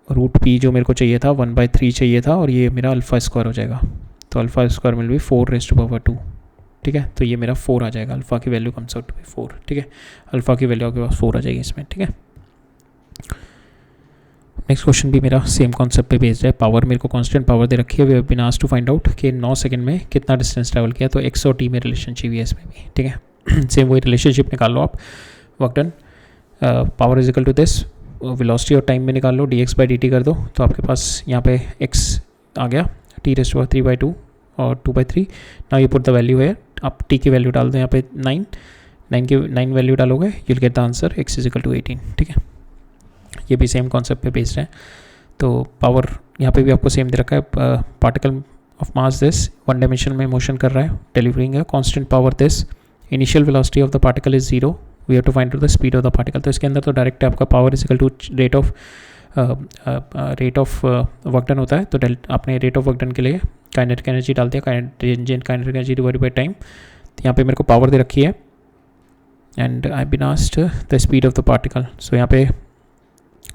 √p जो मेरे को चाहिए था 1/3 चाहिए था, और ये मेरा अल्फा स्क्वायर हो जाएगा. तो अल्फा स्क्वायर मिल भी 4⁻². ठीक है, तो ये मेरा 4 आ जाएगा. अल्फा की value comes out to be 4. ठीक है, अल्फा की वैल्यू आपके पास 4 आ जाएगी इसमें. ठीक है, नेक्स्ट क्वेश्चन भी मेरा सेम कॉन्सेप्ट पे बेस्ड है. पावर मेरे को कांस्टेंट पावर दे रखी है, we have been asked to find out कि 9 सेकंड में कितना डिस्टेंस ट्रैवल किया, तो x और t में रिलेशन चाहिए इसमें भी. ठीक है, सेम वही रिलेशनशिप निकाल लो आप. Work done power is equal to this, velocity और टाइम में निकाल लो, dx/dt कर दो, तो आपके पास यहाँ पे x आ गया t⁻³ और 2/3. Now you put the value है, आप t की वैल्यू डाल दो यहाँ पे 9 वैल्यू डालोगे, you will get the answer x is equal to 18. ठीक है, ये भी सेम कॉन्सेप्ट पे बेस्ड है. तो पावर यहाँ पे भी आपको सेम दे रखा है, particle of mass this 1 dimension में मोशन कर रहा है, डिलीवरिंग है constant power this, initial velocity of the particle is 0, we have to find out the speed of the particle. तो इसके अंदर तो डायरेक्ट आपका power is equal to rate of work done होता है. तो आपने रेट ऑफ वर्क डन के लिए काइनेटिक एनर्जी डाल दिया, kinetic energy divided by time. तो यहाँ पे मेरे को पावर दे रखी है, and I been asked the speed of the particle. So यहाँ पे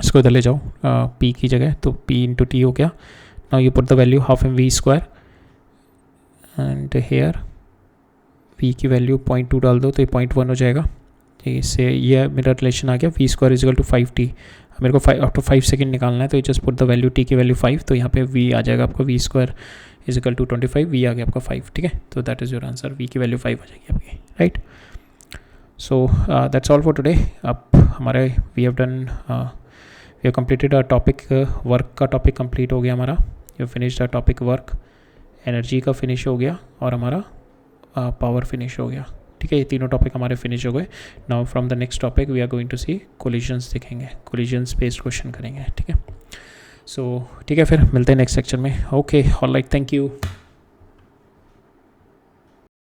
इसको इधर ले जाओ, p की जगह, तो p इंटू टी हो गया. Now you put the value half mv², and here v की वैल्यू 0.2 डाल दो, तो ये 0.1 हो जाएगा. इससे ये मेरा रिलेशन आ गया, v² is equal to 5t. मेरे को आफ्टर 5 सेकेंड निकालना है, तो just put the value t की वैल्यू 5, तो यहाँ पे v आ जाएगा आपका v² is equal to 25, v आ गया आपका 5. ठीक है, तो that is your answer, v की वैल्यू 5 आ जाएगी आपकी, right. So that's all for today. अब हमारे we have completed a topic, work का टॉपिक कंप्लीट हो गया हमारा. We finished a topic work, energy का फिनिश हो गया, और हमारा पावर फिनिश हो गया. ठीक है, ये तीनों टॉपिक हमारे फिनिश हो गए. Now from the next topic we are going to see collisions देखेंगे, कोलिजन्स बेस्ड क्वेश्चन करेंगे. ठीक है, सो ठीक है, फिर मिलते हैं नेक्स्ट सेक्शन में. Okay, alright, thank you.